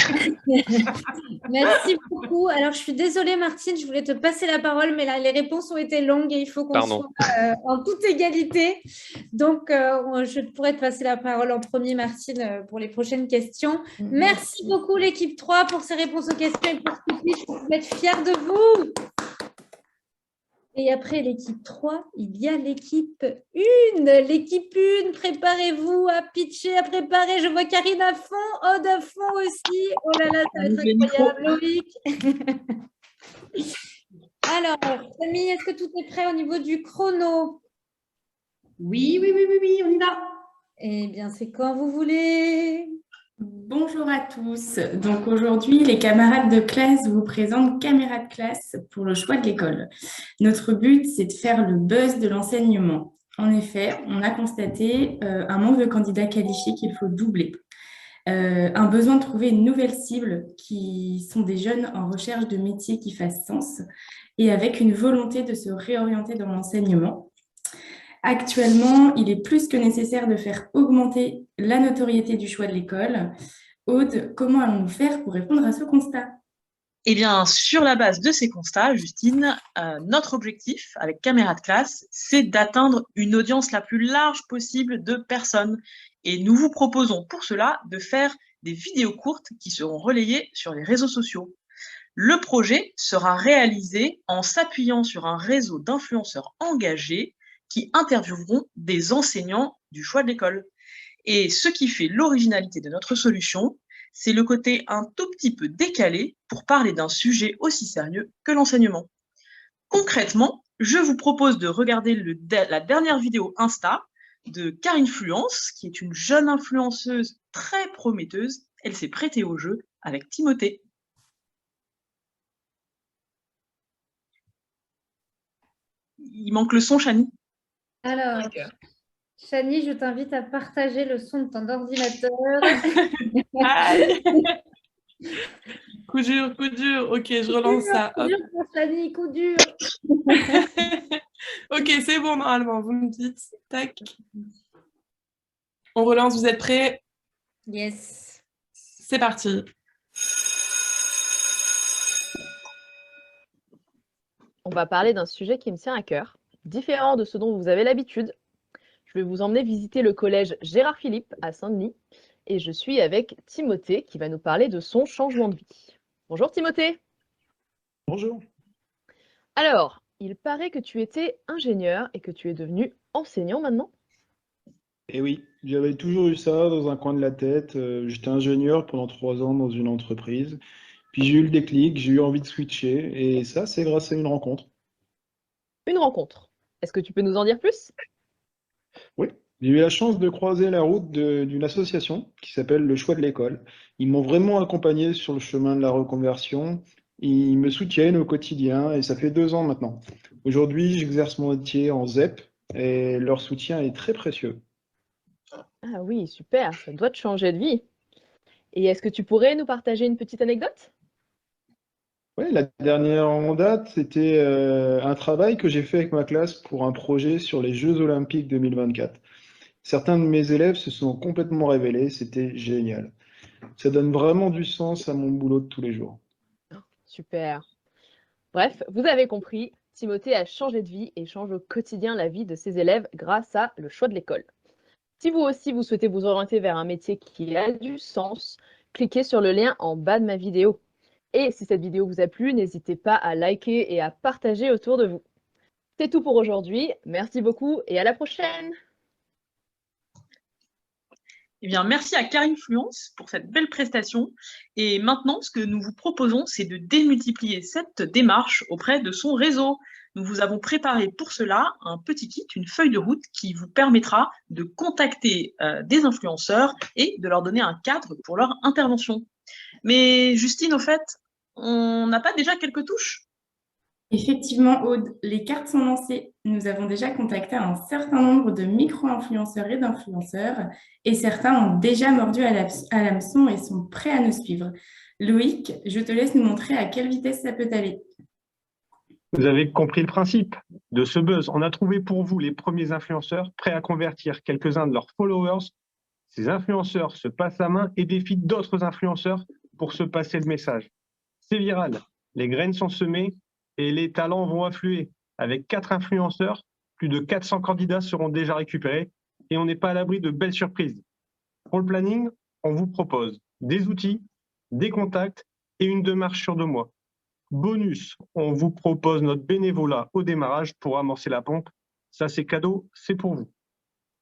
Merci beaucoup. Alors, je suis désolée, Martine, je voulais te passer la parole, mais là, les réponses ont été longues et il faut qu'on soit en toute égalité. Donc, je pourrais te passer la parole en premier, Martine, pour les prochaines questions. Merci beaucoup, l'équipe 3, pour ces réponses aux questions et pour ce que je peux être fière de vous. Et après l'équipe 3, il y a l'équipe 1. L'équipe 1, préparez-vous à pitcher, à préparer. Je vois Karine à fond, Aude à fond aussi. Oh là là, ça va être incroyable, Loïc. Alors, Camille, est-ce que tout est prêt au niveau du chrono? Oui, on y va. Eh bien, c'est quand vous voulez. Bonjour à tous. Donc aujourd'hui, les camarades de classe vous présentent Caméra de classe pour le choix de l'école. Notre but, c'est de faire le buzz de l'enseignement. En effet, on a constaté un manque de candidats qualifiés qu'il faut doubler. Un besoin de trouver une nouvelle cible qui sont des jeunes en recherche de métiers qui fassent sens et avec une volonté de se réorienter dans l'enseignement. Actuellement, il est plus que nécessaire de faire augmenter la notoriété du choix de l'école. Aude, comment allons-nous faire pour répondre à ce constat? Eh bien, sur la base de ces constats, Justine, notre objectif avec Caméra de classe, c'est d'atteindre une audience la plus large possible de personnes. Et nous vous proposons pour cela de faire des vidéos courtes qui seront relayées sur les réseaux sociaux. Le projet sera réalisé en s'appuyant sur un réseau d'influenceurs engagés qui intervieweront des enseignants du choix de l'école. Et ce qui fait l'originalité de notre solution, c'est le côté un tout petit peu décalé pour parler d'un sujet aussi sérieux que l'enseignement. Concrètement, je vous propose de regarder la dernière vidéo Insta de Karinfluence, qui est une jeune influenceuse très prometteuse. Elle s'est prêtée au jeu avec Timothée. Il manque le son, Chani. Alors, Chani, je t'invite à partager le son de ton ordinateur. Coup dur. Ok, je relance ça. Coup dur pour Chani, coup dur. Ok, c'est bon normalement, vous me dites. Tac. On relance, vous êtes prêts? Yes. C'est parti. On va parler d'un sujet qui me tient à cœur, différent de ce dont vous avez l'habitude. Je vais vous emmener visiter le collège Gérard Philippe à Saint-Denis et je suis avec Timothée qui va nous parler de son changement de vie. Bonjour Timothée. Bonjour. Alors, il paraît que tu étais ingénieur et que tu es devenu enseignant maintenant? Eh oui, j'avais toujours eu ça dans un coin de la tête. J'étais ingénieur pendant 3 ans dans une entreprise. Puis j'ai eu le déclic, j'ai eu envie de switcher. Et ça, c'est grâce à une rencontre. Une rencontre. Est-ce que tu peux nous en dire plus? Oui, j'ai eu la chance de croiser la route d'une association qui s'appelle Le Choix de l'école. Ils m'ont vraiment accompagné sur le chemin de la reconversion. Ils me soutiennent au quotidien et ça fait 2 ans maintenant. Aujourd'hui, j'exerce mon métier en ZEP et leur soutien est très précieux. Ah oui, super, ça doit te changer de vie. Et est-ce que tu pourrais nous partager une petite anecdote? Oui, la dernière en date, c'était un travail que j'ai fait avec ma classe pour un projet sur les Jeux Olympiques 2024. Certains de mes élèves se sont complètement révélés, c'était génial. Ça donne vraiment du sens à mon boulot de tous les jours. Super. Bref, vous avez compris, Timothée a changé de vie et change au quotidien la vie de ses élèves grâce à le choix de l'école. Si vous aussi, vous souhaitez vous orienter vers un métier qui a du sens, cliquez sur le lien en bas de ma vidéo. Et si cette vidéo vous a plu, n'hésitez pas à liker et à partager autour de vous. C'est tout pour aujourd'hui. Merci beaucoup et à la prochaine. Eh bien, merci à Carinfluence pour cette belle prestation. Et maintenant, ce que nous vous proposons, c'est de démultiplier cette démarche auprès de son réseau. Nous vous avons préparé pour cela un petit kit, une feuille de route qui vous permettra de contacter des influenceurs et de leur donner un cadre pour leur intervention. Mais Justine, au fait, on n'a pas déjà quelques touches? Effectivement, Aude, les cartes sont lancées. Nous avons déjà contacté un certain nombre de micro-influenceurs et d'influenceurs et certains ont déjà mordu à l'hameçon et sont prêts à nous suivre. Loïc, je te laisse nous montrer à quelle vitesse ça peut aller. Vous avez compris le principe de ce buzz. On a trouvé pour vous les premiers influenceurs prêts à convertir quelques-uns de leurs followers. Ces influenceurs se passent la main et défient d'autres influenceurs pour se passer le message. C'est viral, les graines sont semées et les talents vont affluer. Avec 4 influenceurs, plus de 400 candidats seront déjà récupérés et on n'est pas à l'abri de belles surprises. Pour le planning, on vous propose des outils, des contacts et une démarche sur 2 mois. Bonus, on vous propose notre bénévolat au démarrage pour amorcer la pompe. Ça, c'est cadeau, c'est pour vous.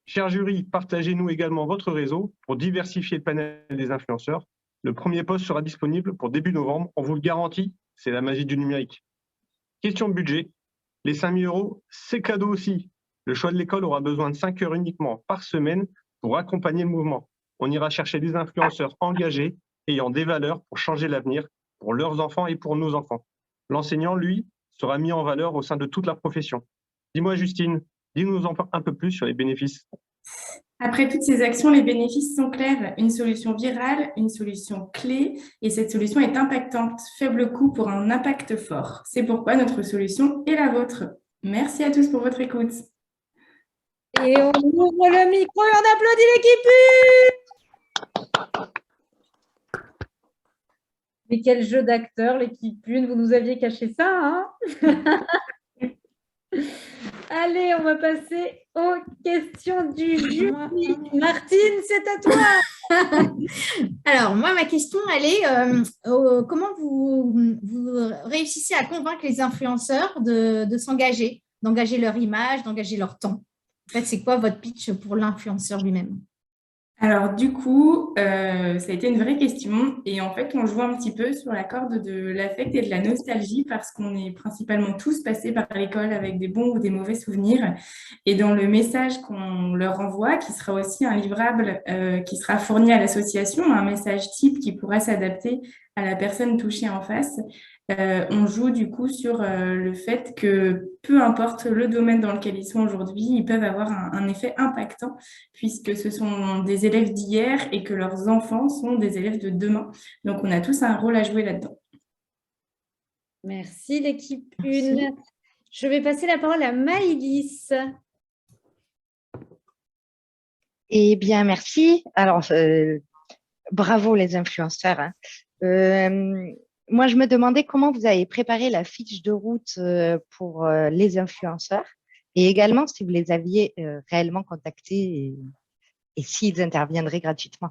Cher jury, partagez-nous également votre réseau pour diversifier le panel des influenceurs. Le premier post sera disponible pour début novembre. On vous le garantit, c'est la magie du numérique. Question de budget, les 5 000 €, c'est cadeau aussi. Le choix de l'école aura besoin de 5 heures uniquement par semaine pour accompagner le mouvement. On ira chercher des influenceurs engagés, ayant des valeurs pour changer l'avenir, pour leurs enfants et pour nos enfants. L'enseignant, lui, sera mis en valeur au sein de toute la profession. Dis-moi, Justine, dis-nous un peu plus sur les bénéfices. Après toutes ces actions, les bénéfices sont clairs. Une solution virale, une solution clé, et cette solution est impactante. Faible coût pour un impact fort. C'est pourquoi notre solution est la vôtre. Merci à tous pour votre écoute. Et on ouvre le micro et on applaudit l'équipe 1. Mais quel jeu d'acteur, l'équipe 1, vous nous aviez caché ça, hein? Allez, on va passer aux questions du jury. Martine, c'est à toi. Alors, moi, ma question, elle est comment vous réussissez à convaincre les influenceurs de s'engager, d'engager leur image, d'engager leur temps? En fait, c'est quoi votre pitch pour l'influenceur lui-même? Alors, du coup, ça a été une vraie question. Et en fait, on joue un petit peu sur la corde de l'affect et de la nostalgie parce qu'on est principalement tous passés par l'école avec des bons ou des mauvais souvenirs. Et dans le message qu'on leur envoie, qui sera aussi un livrable qui sera fourni à l'association, un message type qui pourra s'adapter à la personne touchée en face, on joue du coup sur le fait que peu importe le domaine dans lequel ils sont aujourd'hui, ils peuvent avoir un effet impactant puisque ce sont des élèves d'hier et que leurs enfants sont des élèves de demain. Donc, on a tous un rôle à jouer là-dedans. Merci l'équipe 1. Je vais passer la parole à Maëlys. Eh bien, merci. Alors, bravo les influenceurs, hein. Moi, je me demandais comment vous avez préparé la fiche de route pour les influenceurs et également si vous les aviez réellement contactés et s'ils interviendraient gratuitement.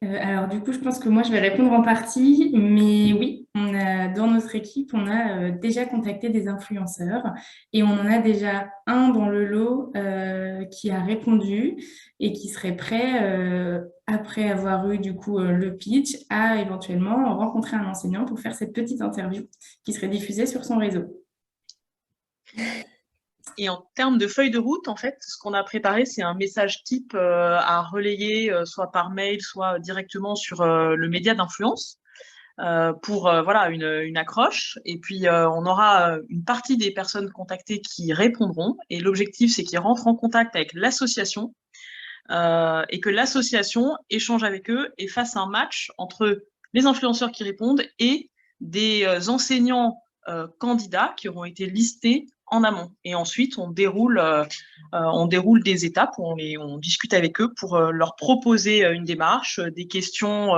Alors, du coup, je pense que moi, je vais répondre en partie, mais oui, dans notre équipe, on a déjà contacté des influenceurs et on en a déjà un dans le lot qui a répondu et qui serait prêt, après avoir eu du coup le pitch, à éventuellement rencontrer un enseignant pour faire cette petite interview qui serait diffusée sur son réseau. Et en termes de feuille de route, en fait, ce qu'on a préparé, c'est un message type à relayer soit par mail, soit directement sur le média d'influence pour voilà, une accroche. Et puis, on aura une partie des personnes contactées qui répondront. Et l'objectif, c'est qu'ils rentrent en contact avec l'association et que l'association échange avec eux et fasse un match entre les influenceurs qui répondent et des enseignants candidats qui auront été listés en amont. Et ensuite, on déroule des étapes où on discute avec eux pour leur proposer une démarche, des questions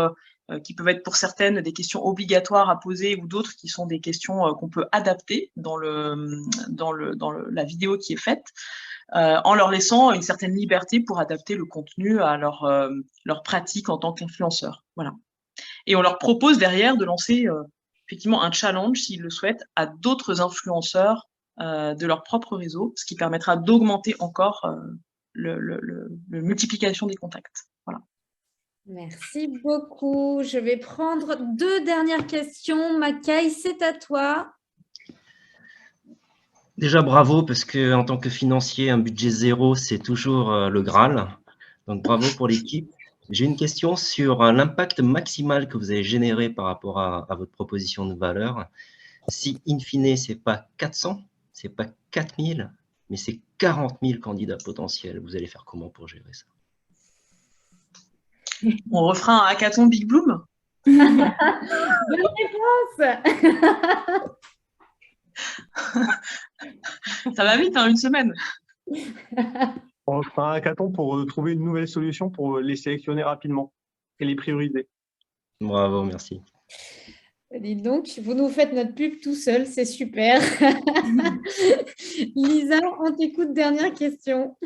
qui peuvent être pour certaines des questions obligatoires à poser ou d'autres qui sont des questions qu'on peut adapter dans la vidéo qui est faite, en leur laissant une certaine liberté pour adapter le contenu à leur pratique en tant qu'influenceur. Voilà. Et on leur propose derrière de lancer effectivement un challenge, s'ils le souhaitent, à d'autres influenceurs de leur propre réseau, ce qui permettra d'augmenter encore multiplication des contacts. Voilà. Merci beaucoup. Je vais prendre 2 dernières questions. Makai, c'est à toi. Déjà, bravo, parce qu'en tant que financier, un budget zéro, c'est toujours le Graal. Donc, bravo pour l'équipe. J'ai une question sur l'impact maximal que vous avez généré par rapport à votre proposition de valeur. Si, in fine, ce n'est pas 400, ce n'est pas 4000, mais c'est 40 000 candidats potentiels, vous allez faire comment pour gérer ça? On refera un hackathon Big Bloom. Bonne réponse. Ça va vite, hein, une semaine. On fera un hackathon pour trouver une nouvelle solution pour les sélectionner rapidement et les prioriser. Bravo, merci. Dites donc, vous nous faites notre pub tout seul, c'est super. Lisa, on t'écoute, dernière question.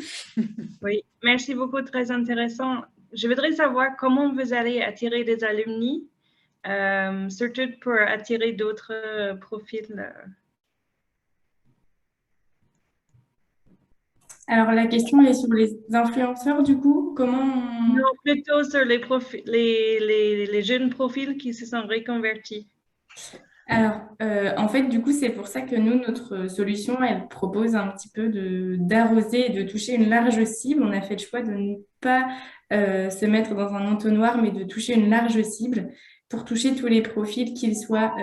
Oui, merci beaucoup, très intéressant. Je voudrais savoir comment vous allez attirer des alumni, surtout pour attirer d'autres profils. Alors, la question est sur les influenceurs, du coup. Comment on... Non, plutôt sur les jeunes profils qui se sont reconvertis. Alors, en fait, du coup, c'est pour ça que nous, notre solution, elle propose un petit peu d'arroser et de toucher une large cible. On a fait le choix de ne pas se mettre dans un entonnoir, mais de toucher une large cible pour toucher tous les profils, qu'ils soient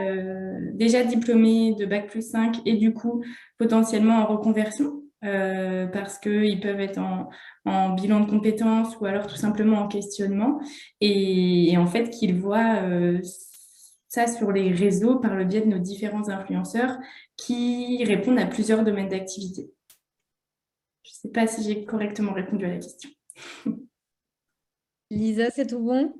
déjà diplômés de Bac+5 et du coup, potentiellement en reconversion. Parce qu'ils peuvent être en bilan de compétences ou alors tout simplement en questionnement et en fait qu'ils voient ça sur les réseaux par le biais de nos différents influenceurs qui répondent à plusieurs domaines d'activité. Je ne sais pas si j'ai correctement répondu à la question. Lisa, c'est tout bon?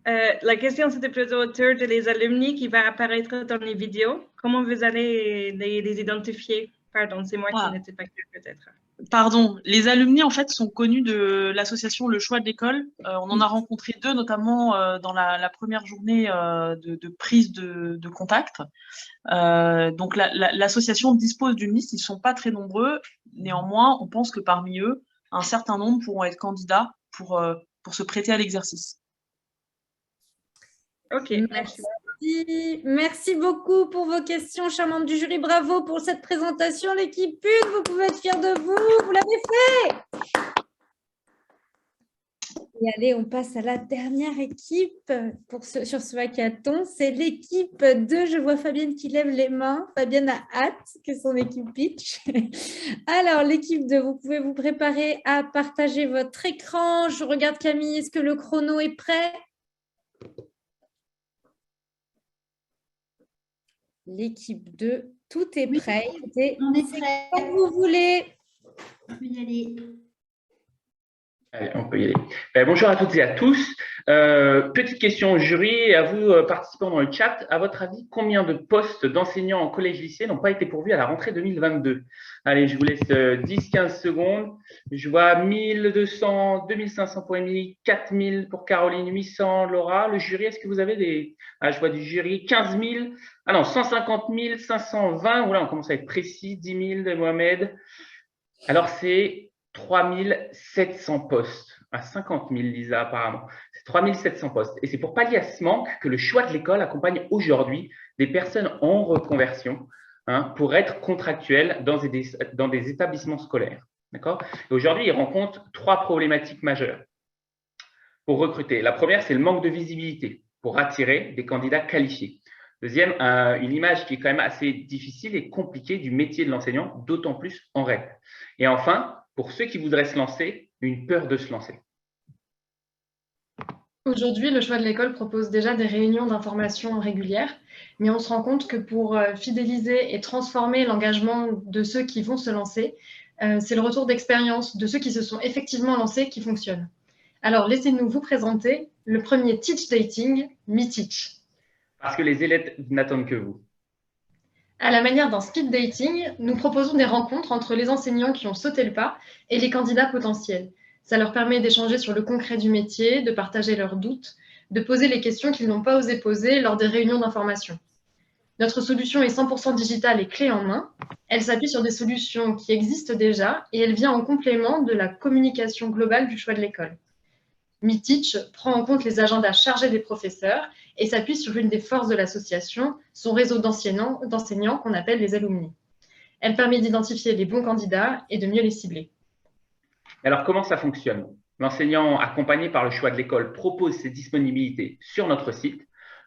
La question, c'était plutôt autour de les alumni qui va apparaître dans les vidéos. Comment vous allez les identifier? Pardon, c'est moi qui n'étais pas claire peut-être. Pardon, les alumni en fait sont connus de l'association Le Choix de l'école. On en a rencontré 2 notamment dans la première journée de prise de contact. Donc l'association dispose d'une liste, ils ne sont pas très nombreux. Néanmoins, on pense que parmi eux, un certain nombre pourront être candidats pour se prêter à l'exercice. Ok, merci. Merci beaucoup pour vos questions, chers membres du jury. Bravo pour cette présentation, l'équipe PUD. Vous pouvez être fiers de vous. Vous l'avez fait. Et allez, on passe à la dernière équipe sur ce hackathon. C'est l'équipe 2. Je vois Fabienne qui lève les mains. Fabienne a hâte que son équipe pitch. Alors, l'équipe 2, vous pouvez vous préparer à partager votre écran. Je regarde Camille, est-ce que le chrono est prêt? L'équipe 2, tout est prêt. On est prêt. Comme vous voulez. On peut y aller. Allez, on peut y aller. Bonjour à toutes et à tous. Petite question au jury, à vous participants dans le chat. À votre avis, combien de postes d'enseignants en collège-lycée n'ont pas été pourvus à la rentrée 2022? Allez, je vous laisse 10-15 secondes. Je vois 1200, 2500 pour Émilie, 4000 pour Caroline, 800, Laura. Le jury, est-ce que vous avez des… Ah, je vois du jury, 15 000. Ah non, 150 000, 520. Voilà, on commence à être précis. 10 000 de Mohamed. Alors, c'est 3700 postes. À 50 000, Lisa, apparemment. C'est 3700 postes. Et c'est pour pallier à ce manque que le choix de l'école accompagne aujourd'hui des personnes en reconversion pour être contractuels dans des établissements scolaires. D'accord ? Et aujourd'hui, ils rencontrent 3 problématiques majeures pour recruter. La première, c'est le manque de visibilité pour attirer des candidats qualifiés. Deuxième, une image qui est quand même assez difficile et compliquée du métier de l'enseignant, d'autant plus en REP. Et enfin, pour ceux qui voudraient se lancer, une peur de se lancer. Aujourd'hui, le choix de l'école propose déjà des réunions d'information régulières, mais on se rend compte que pour fidéliser et transformer l'engagement de ceux qui vont se lancer, c'est le retour d'expérience de ceux qui se sont effectivement lancés qui fonctionne. Alors, laissez-nous vous présenter le premier Teach Dating, MeTeach. Parce que les élèves n'attendent que vous. À la manière d'un speed dating, nous proposons des rencontres entre les enseignants qui ont sauté le pas et les candidats potentiels. Ça leur permet d'échanger sur le concret du métier, de partager leurs doutes, de poser les questions qu'ils n'ont pas osé poser lors des réunions d'information. Notre solution est 100% digitale et clé en main. Elle s'appuie sur des solutions qui existent déjà et elle vient en complément de la communication globale du choix de l'école. MeTeach prend en compte les agendas chargés des professeurs et s'appuie sur une des forces de l'association, son réseau d'enseignants qu'on appelle les alumni. Elle permet d'identifier les bons candidats et de mieux les cibler. Alors, comment ça fonctionne? L'enseignant, accompagné par le choix de l'école, propose ses disponibilités sur notre site.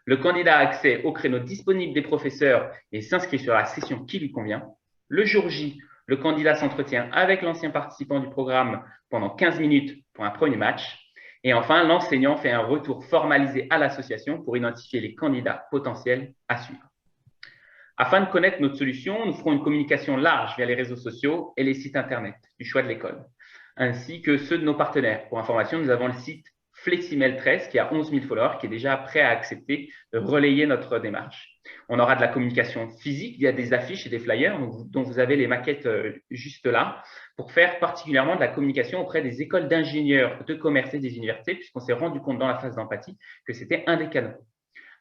Le candidat a accès aux créneaux disponibles des professeurs et s'inscrit sur la session qui lui convient. Le jour J, le candidat s'entretient avec l'ancien participant du programme pendant 15 minutes pour un premier match. Et enfin, l'enseignant fait un retour formalisé à l'association pour identifier les candidats potentiels à suivre. Afin de connaître notre solution, nous ferons une communication large via les réseaux sociaux et les sites internet du choix de l'école, ainsi que ceux de nos partenaires. Pour information, nous avons le site Fleximel13 qui a 11 000 followers, qui est déjà prêt à accepter de relayer notre démarche. On aura de la communication physique via des affiches et des flyers dont vous avez les maquettes juste là, pour faire particulièrement de la communication auprès des écoles d'ingénieurs, de commerce et des universités, puisqu'on s'est rendu compte dans la phase d'empathie que c'était un des canaux.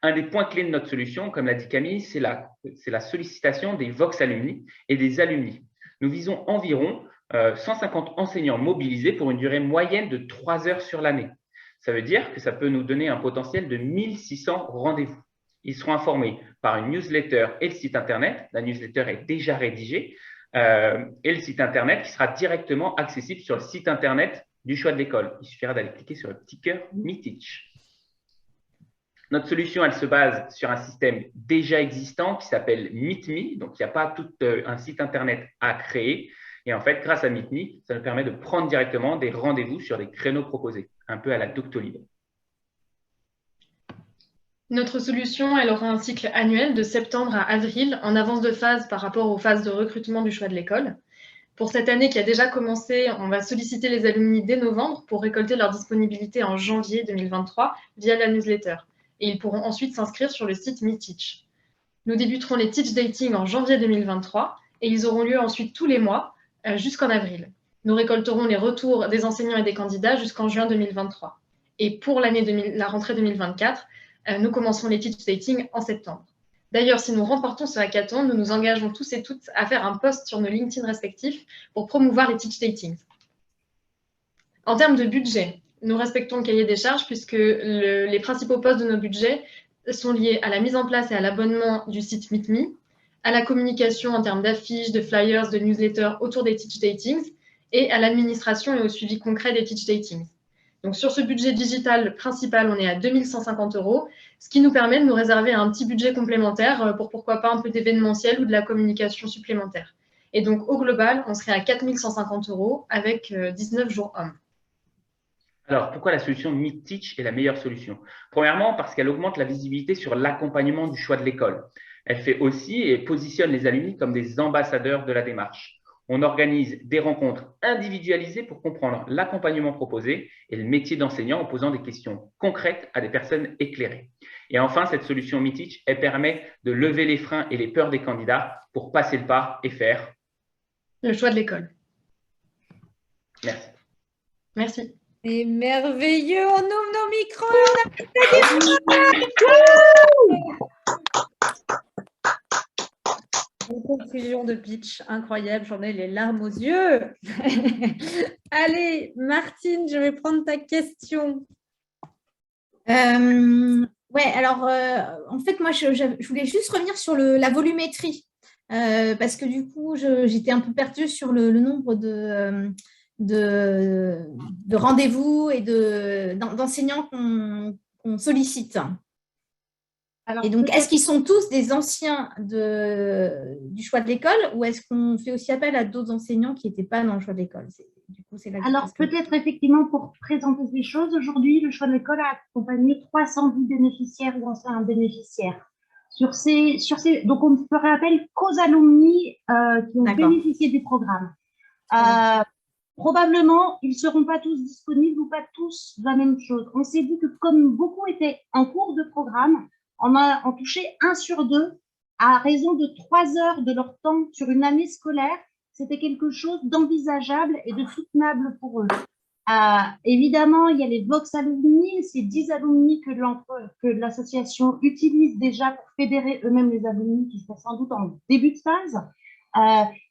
Un des points clés de notre solution, comme l'a dit Camille, c'est la sollicitation des Vox Alumni et des alumni. Nous visons environ 150 enseignants mobilisés pour une durée moyenne de 3 heures sur l'année. Ça veut dire que ça peut nous donner un potentiel de 1600 rendez-vous. Ils seront informés par une newsletter et le site internet. La newsletter est déjà rédigée et le site internet qui sera directement accessible sur le site internet du choix de l'école. Il suffira d'aller cliquer sur le petit cœur MeTeach. Notre solution, elle se base sur un système déjà existant qui s'appelle MeetMe. Donc, il n'y a pas tout un site internet à créer. Et en fait, grâce à MeetMe, ça nous permet de prendre directement des rendez-vous sur des créneaux proposés, un peu à la Doctolib. Notre solution, elle aura un cycle annuel de septembre à avril, en avance de phase par rapport aux phases de recrutement du choix de l'école. Pour cette année qui a déjà commencé, on va solliciter les alumni dès novembre pour récolter leur disponibilité en janvier 2023 via la newsletter. Et ils pourront ensuite s'inscrire sur le site MeTeach. Nous débuterons les Teach Dating en janvier 2023 et ils auront lieu ensuite tous les mois jusqu'en avril. Nous récolterons les retours des enseignants et des candidats jusqu'en juin 2023. Et pour la rentrée 2024, nous commencerons les Teach Dating en septembre. D'ailleurs, si nous remportons ce hackathon, nous nous engageons tous et toutes à faire un post sur nos LinkedIn respectifs pour promouvoir les Teach Datings. En termes de budget, nous respectons le cahier des charges puisque les principaux postes de nos budgets sont liés à la mise en place et à l'abonnement du site MeetMe, à la communication en termes d'affiches, de flyers, de newsletters autour des Teach Datings et à l'administration et au suivi concret des Teach Datings. Donc, sur ce budget digital principal, on est à 2 150 €, ce qui nous permet de nous réserver un petit budget complémentaire pour pourquoi pas un peu d'événementiel ou de la communication supplémentaire. Et donc, au global, on serait à 4 150 € avec 19 jours hommes. Alors, pourquoi la solution MeetTeach est la meilleure solution? Premièrement, parce qu'elle augmente la visibilité sur l'accompagnement du choix de l'école. Elle fait aussi et positionne les alumni comme des ambassadeurs de la démarche. On organise des rencontres individualisées pour comprendre l'accompagnement proposé et le métier d'enseignant en posant des questions concrètes à des personnes éclairées. Et enfin, cette solution MeetTeach, elle permet de lever les freins et les peurs des candidats pour passer le pas et faire le choix de l'école. Merci. Merci. C'est merveilleux, on ouvre nos micros. Une conclusion de pitch incroyable, j'en ai les larmes aux yeux. Allez, Martine, je vais prendre ta question. Ouais, alors en fait, moi, je voulais juste revenir sur la volumétrie parce que du coup, j'étais un peu perdue sur le nombre de rendez-vous et d'enseignants qu'on sollicite. Alors, et donc, est-ce qu'ils sont tous des anciens du choix de l'école ou est-ce qu'on fait aussi appel à d'autres enseignants qui n'étaient pas dans le choix de l'école? Alors, peut-être effectivement, pour présenter ces choses, aujourd'hui, le choix de l'école a accompagné 310 bénéficiaires ou anciens bénéficiaires. Donc, on ne ferait appel qu'aux alumni qui ont bénéficié du programme. Probablement, ils ne seront pas tous disponibles ou pas tous la même chose. On s'est dit que comme beaucoup étaient en cours de programme, on a en touché 1 sur 2 à raison de 3 heures de leur temps sur une année scolaire. C'était quelque chose d'envisageable et de soutenable pour eux. Évidemment, il y a les Vox Alumni, c'est 10 alumni que l'association utilise déjà pour fédérer eux-mêmes les alumni qui sont sans doute en début de phase.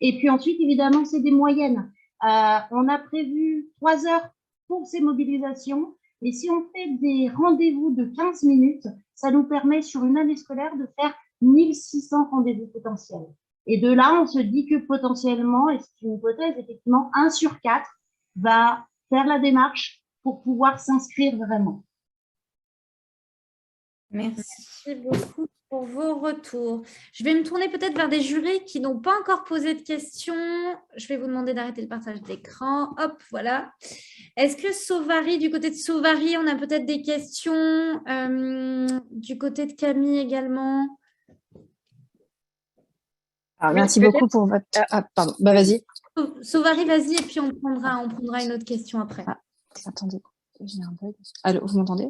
Et puis ensuite, évidemment, c'est des moyennes. On a prévu 3 heures pour ces mobilisations, et si on fait des rendez-vous de 15 minutes, ça nous permet sur une année scolaire de faire 1600 rendez-vous potentiels. Et de là, on se dit que potentiellement, et c'est une hypothèse, effectivement, 1 sur 4 va faire la démarche pour pouvoir s'inscrire vraiment. Merci beaucoup pour vos retours. Je vais me tourner peut-être vers des jurys qui n'ont pas encore posé de questions. Je vais vous demander d'arrêter le partage d'écran. Hop, voilà. Est-ce que Sauvari, du côté de Sauvari, on a peut-être des questions du côté de Camille également? Alors, merci beaucoup pour votre... Ah, pardon, bah vas-y. Sauvari, vas-y, et puis on prendra une autre question après. Ah, attendez, j'ai un bug. Allô, vous m'entendez?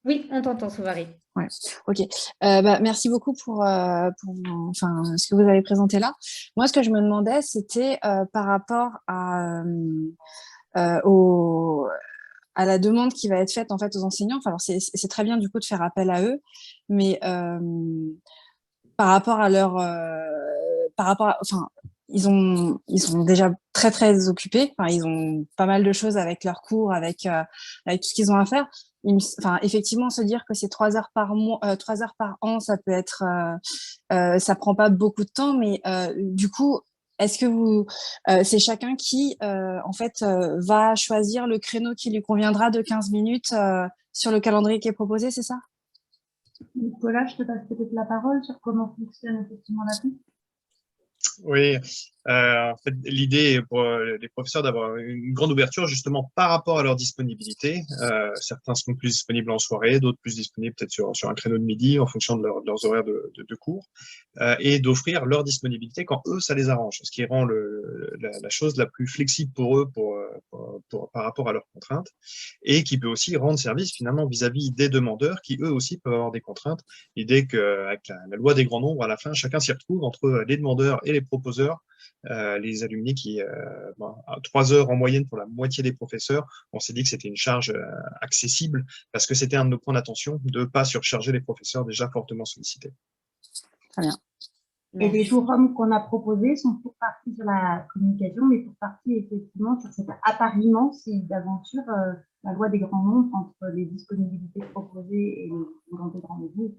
Oui, on t'entend, Sauvari. Ouais, ok. Merci beaucoup pour ce que vous avez présenté là. Moi, ce que je me demandais, c'était par rapport à la demande qui va être faite en fait aux enseignants. Enfin, alors c'est très bien du coup de faire appel à eux, mais par rapport à leur, ils sont déjà très occupés. Enfin, ils ont pas mal de choses avec leurs cours, avec tout ce qu'ils ont à faire. Enfin, effectivement, se dire que c'est 3 heures par mois, 3 heures par an, ça peut être, ça prend pas beaucoup de temps, mais du coup, est-ce que c'est chacun qui, en fait, va choisir le créneau qui lui conviendra de 15 minutes sur le calendrier qui est proposé, c'est ça? Nicolas, je te passe peut-être la parole sur comment fonctionne effectivement la piste. Oui, en fait, l'idée est pour les professeurs d'avoir une grande ouverture justement par rapport à leur disponibilité. Certains seront plus disponibles en soirée, d'autres plus disponibles peut-être sur un créneau de midi en fonction de leurs horaires de cours, et d'offrir leur disponibilité quand eux, ça les arrange, ce qui rend la chose la plus flexible pour eux par rapport à leurs contraintes, et qui peut aussi rendre service finalement vis-à-vis des demandeurs qui eux aussi peuvent avoir des contraintes. L'idée qu'avec la loi des grands nombres, à la fin, chacun s'y retrouve entre les demandeurs et les proposeurs, les alumni qui, 3 heures en moyenne pour la moitié des professeurs, on s'est dit que c'était une charge accessible parce que c'était un de nos points d'attention de ne pas surcharger les professeurs déjà fortement sollicités. Très bien. Et les jours hommes qu'on a proposés sont pour partie sur la communication, mais pour partie effectivement sur cet appariement, c'est d'aventure la loi des grands nombres entre les disponibilités proposées et les rendez-vous.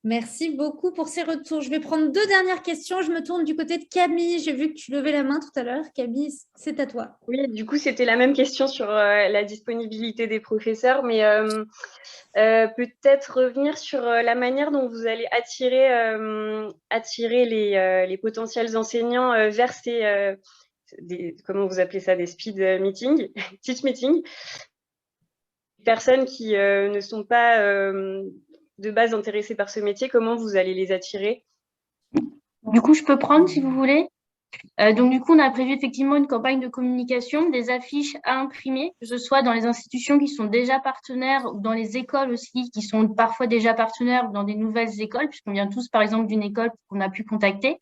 Merci beaucoup pour ces retours. Je vais prendre 2 dernières questions. Je me tourne du côté de Camille. J'ai vu que tu levais la main tout à l'heure. Camille, c'est à toi. Oui, du coup, c'était la même question sur la disponibilité des professeurs, mais peut-être revenir sur la manière dont vous allez attirer les potentiels enseignants vers ces, comment vous appelez ça, des speed meetings, teach meetings, personnes qui ne sont pas de base intéressés par ce métier, comment vous allez les attirer? Du coup, je peux prendre si vous voulez. Donc, du coup, on a prévu effectivement une campagne de communication, des affiches à imprimer, que ce soit dans les institutions qui sont déjà partenaires ou dans les écoles aussi, qui sont parfois déjà partenaires ou dans des nouvelles écoles, puisqu'on vient tous, par exemple, d'une école qu'on a pu contacter.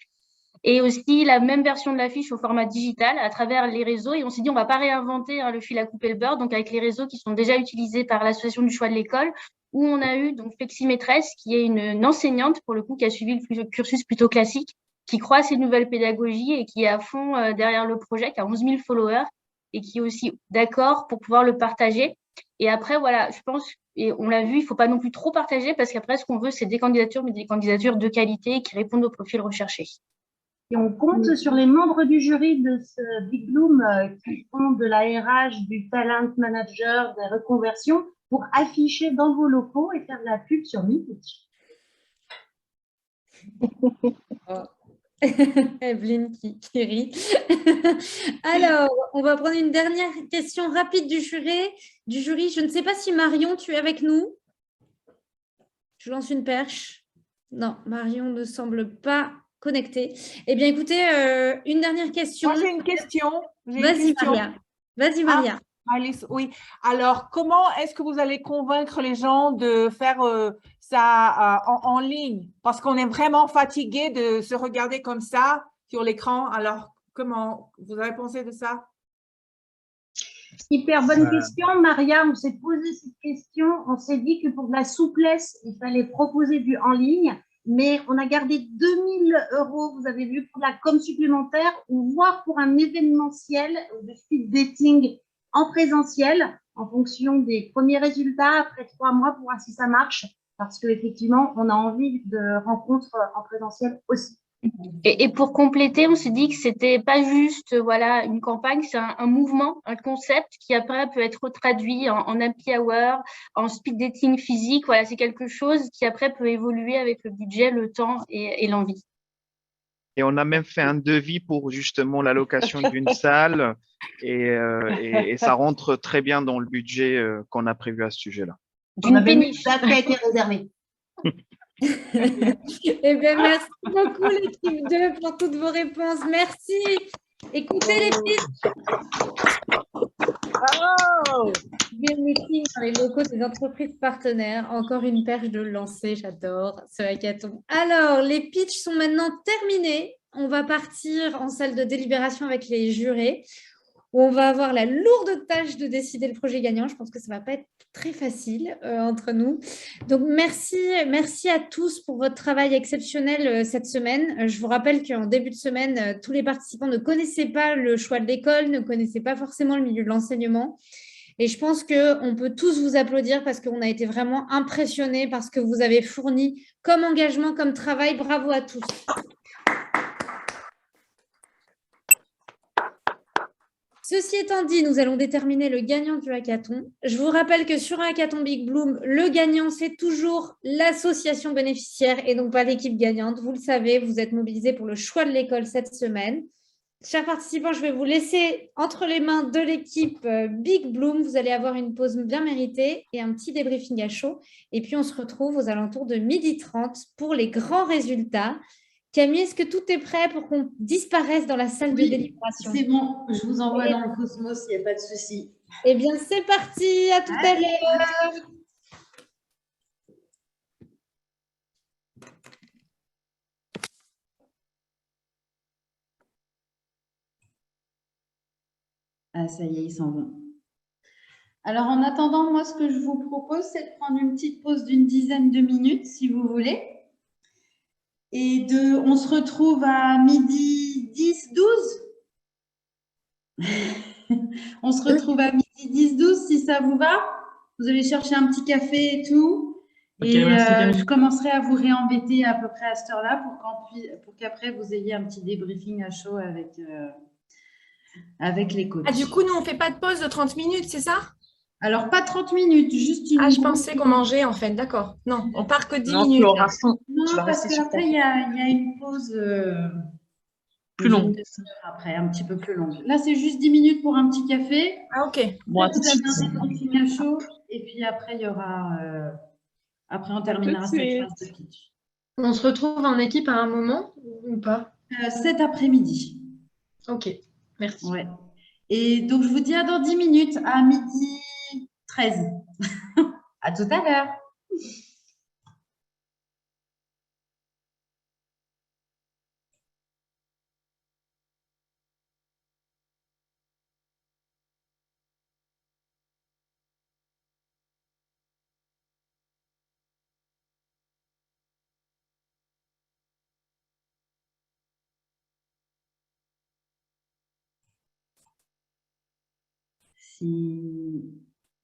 Et aussi la même version de l'affiche au format digital à travers les réseaux. Et on s'est dit, on ne va pas réinventer le fil à couper le beurre, donc avec les réseaux qui sont déjà utilisés par l'association du choix de l'école, où on a eu donc Fleximaîtresse, qui est une enseignante, pour le coup, qui a suivi le cursus plutôt classique, qui croit à ces nouvelles pédagogies et qui est à fond derrière le projet, qui a 11 000 followers et qui est aussi d'accord pour pouvoir le partager. Et après, voilà, je pense, et on l'a vu, il ne faut pas non plus trop partager parce qu'après, ce qu'on veut, c'est des candidatures, mais des candidatures de qualité qui répondent au profil recherché. Et on compte sur les membres du jury de ce Big Bloom qui font de la RH, du talent manager, des reconversions pour afficher dans vos locaux et faire de la pub sur Meetpitch. Evelyne qui rit. Alors, on va prendre une dernière question rapide du jury. Je ne sais pas si Marion, tu es avec nous. Je lance une perche. Non, Marion ne semble pas connectée. Eh bien, écoutez, une dernière question. Moi, j'ai une question. Vas-y, Maria. Vas-y, Maria. Alice, oui. Alors, comment est-ce que vous allez convaincre les gens de faire ça en ligne? Parce qu'on est vraiment fatigué de se regarder comme ça sur l'écran. Alors, comment vous avez pensé de ça? Hyper bonne Euh, question, Maria. On s'est posé cette question. On s'est dit que pour de la souplesse, il fallait proposer du en ligne, mais on a gardé 2000 euros, vous avez vu, pour la com supplémentaire ou voire pour un événementiel de speed dating en présentiel en fonction des premiers résultats après 3 mois pour voir si ça marche. Parce qu'effectivement, on a envie de rencontres en présentiel aussi. Et pour compléter, on s'est dit que c'était pas juste voilà, une campagne, c'est un mouvement, un concept qui après peut être traduit en happy hour, en speed dating physique. Voilà, c'est quelque chose qui après peut évoluer avec le budget, le temps et l'envie. Et on a même fait un devis pour justement la location d'une salle et ça rentre très bien dans le budget qu'on a prévu à ce sujet-là. On avait une date qui a été réservée. Eh bien, merci beaucoup l'équipe 2 pour toutes vos réponses. Merci. Écoutez les filles. Bien meeting dans les locaux des entreprises partenaires. Encore une perche de lancer, j'adore ce hackathon. Alors, les pitchs sont maintenant terminés. On va partir en salle de délibération avec les jurés, où on va avoir la lourde tâche de décider le projet gagnant. Je pense que ça ne va pas être très facile entre nous. Donc, merci à tous pour votre travail exceptionnel cette semaine. Je vous rappelle qu'en début de semaine, tous les participants ne connaissaient pas le choix de l'école, ne connaissaient pas forcément le milieu de l'enseignement. Et je pense qu'on peut tous vous applaudir parce qu'on a été vraiment impressionnés par ce que vous avez fourni comme engagement, comme travail. Bravo à tous. Ceci étant dit, nous allons déterminer le gagnant du hackathon. Je vous rappelle que sur un hackathon Big Bloom, le gagnant, c'est toujours l'association bénéficiaire et donc pas l'équipe gagnante. Vous le savez, vous êtes mobilisés pour le choix de l'école cette semaine. Chers participants, je vais vous laisser entre les mains de l'équipe Big Bloom. Vous allez avoir une pause bien méritée et un petit débriefing à chaud. Et puis, on se retrouve aux alentours de 12h30 pour les grands résultats. Camille, est-ce que tout est prêt pour qu'on disparaisse dans la salle de délibération? C'est bon, je vous envoie dans le cosmos, il n'y a pas de souci. Eh bien, c'est parti, à tout à l'heure. Ah, ça y est, ils s'en vont. Alors, en attendant, moi, ce que je vous propose, c'est de prendre une petite pause d'une dizaine de minutes, si vous voulez. Et on se retrouve à midi 10, 12. On se retrouve à midi 10, 12, si ça vous va. Vous allez chercher un petit café et tout. Ok, et merci, Camille. je commencerai à vous réembêter à peu près à cette heure-là pour qu'après, vous ayez un petit débriefing à chaud avec les coachs. Ah, du coup, nous, on ne fait pas de pause de 30 minutes, c'est ça? Alors, pas 30 minutes, juste une... Ah, je pensais qu'on mangeait, en fait, d'accord. Non, on part que 10 Non, minutes. tu auras faim. Non, Tu vas parce rester sur qu'après, ta il y a une pause plus longue. Après, un petit peu plus longue. Là, c'est juste 10 minutes pour un petit café. Ah, ok. Moi, Vous avez un débriefing à chaud. Et puis après, il y aura... après, on terminera cette phase de pitch. On se retrouve en équipe à un moment ou pas? Cet après-midi. Ok, merci. Ouais. Et donc, je vous dis à dans 10 minutes, à midi 13. À tout à l'heure.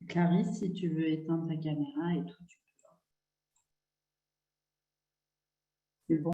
Clarisse, si tu veux éteindre ta caméra et tout, tu peux. C'est bon.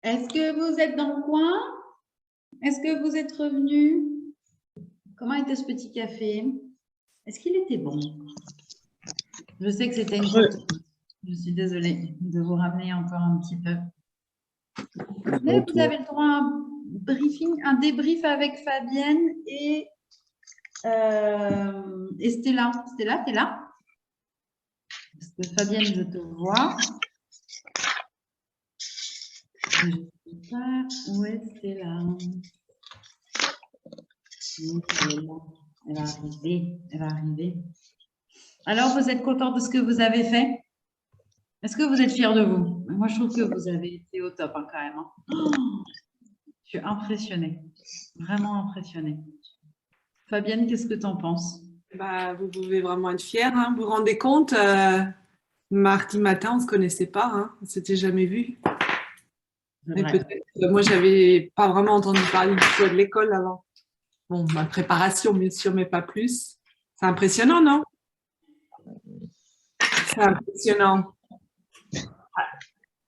Est-ce que vous êtes dans le coin? Est-ce que vous êtes revenus? Comment était ce petit café? Est-ce qu'il était bon? Je sais que c'était une faute. Je suis désolée de vous ramener encore un petit peu. Mais vous avez le droit à un briefing, un débrief avec Fabienne et Stella. Stella, tu es là? Parce que Fabienne, je te vois. Je ne sais pas où est Stella. Elle va arriver. Elle va arriver. Alors, vous êtes content de ce que vous avez fait? Est-ce que vous êtes fiers de vous? Moi, je trouve que vous avez été au top, hein, quand même. Hein. Oh, je suis impressionnée. Vraiment impressionnée. Fabienne, qu'est-ce que tu en penses? Bah, vous pouvez vraiment être fiers. Hein. Vous vous rendez compte, mardi matin, on ne se connaissait pas. Hein. On ne s'était jamais vu. Mais peut-être, moi, je n'avais pas vraiment entendu parler du choix de l'école avant. Bon, ma préparation, bien sûr, mais pas plus. C'est impressionnant, non? C'est impressionnant.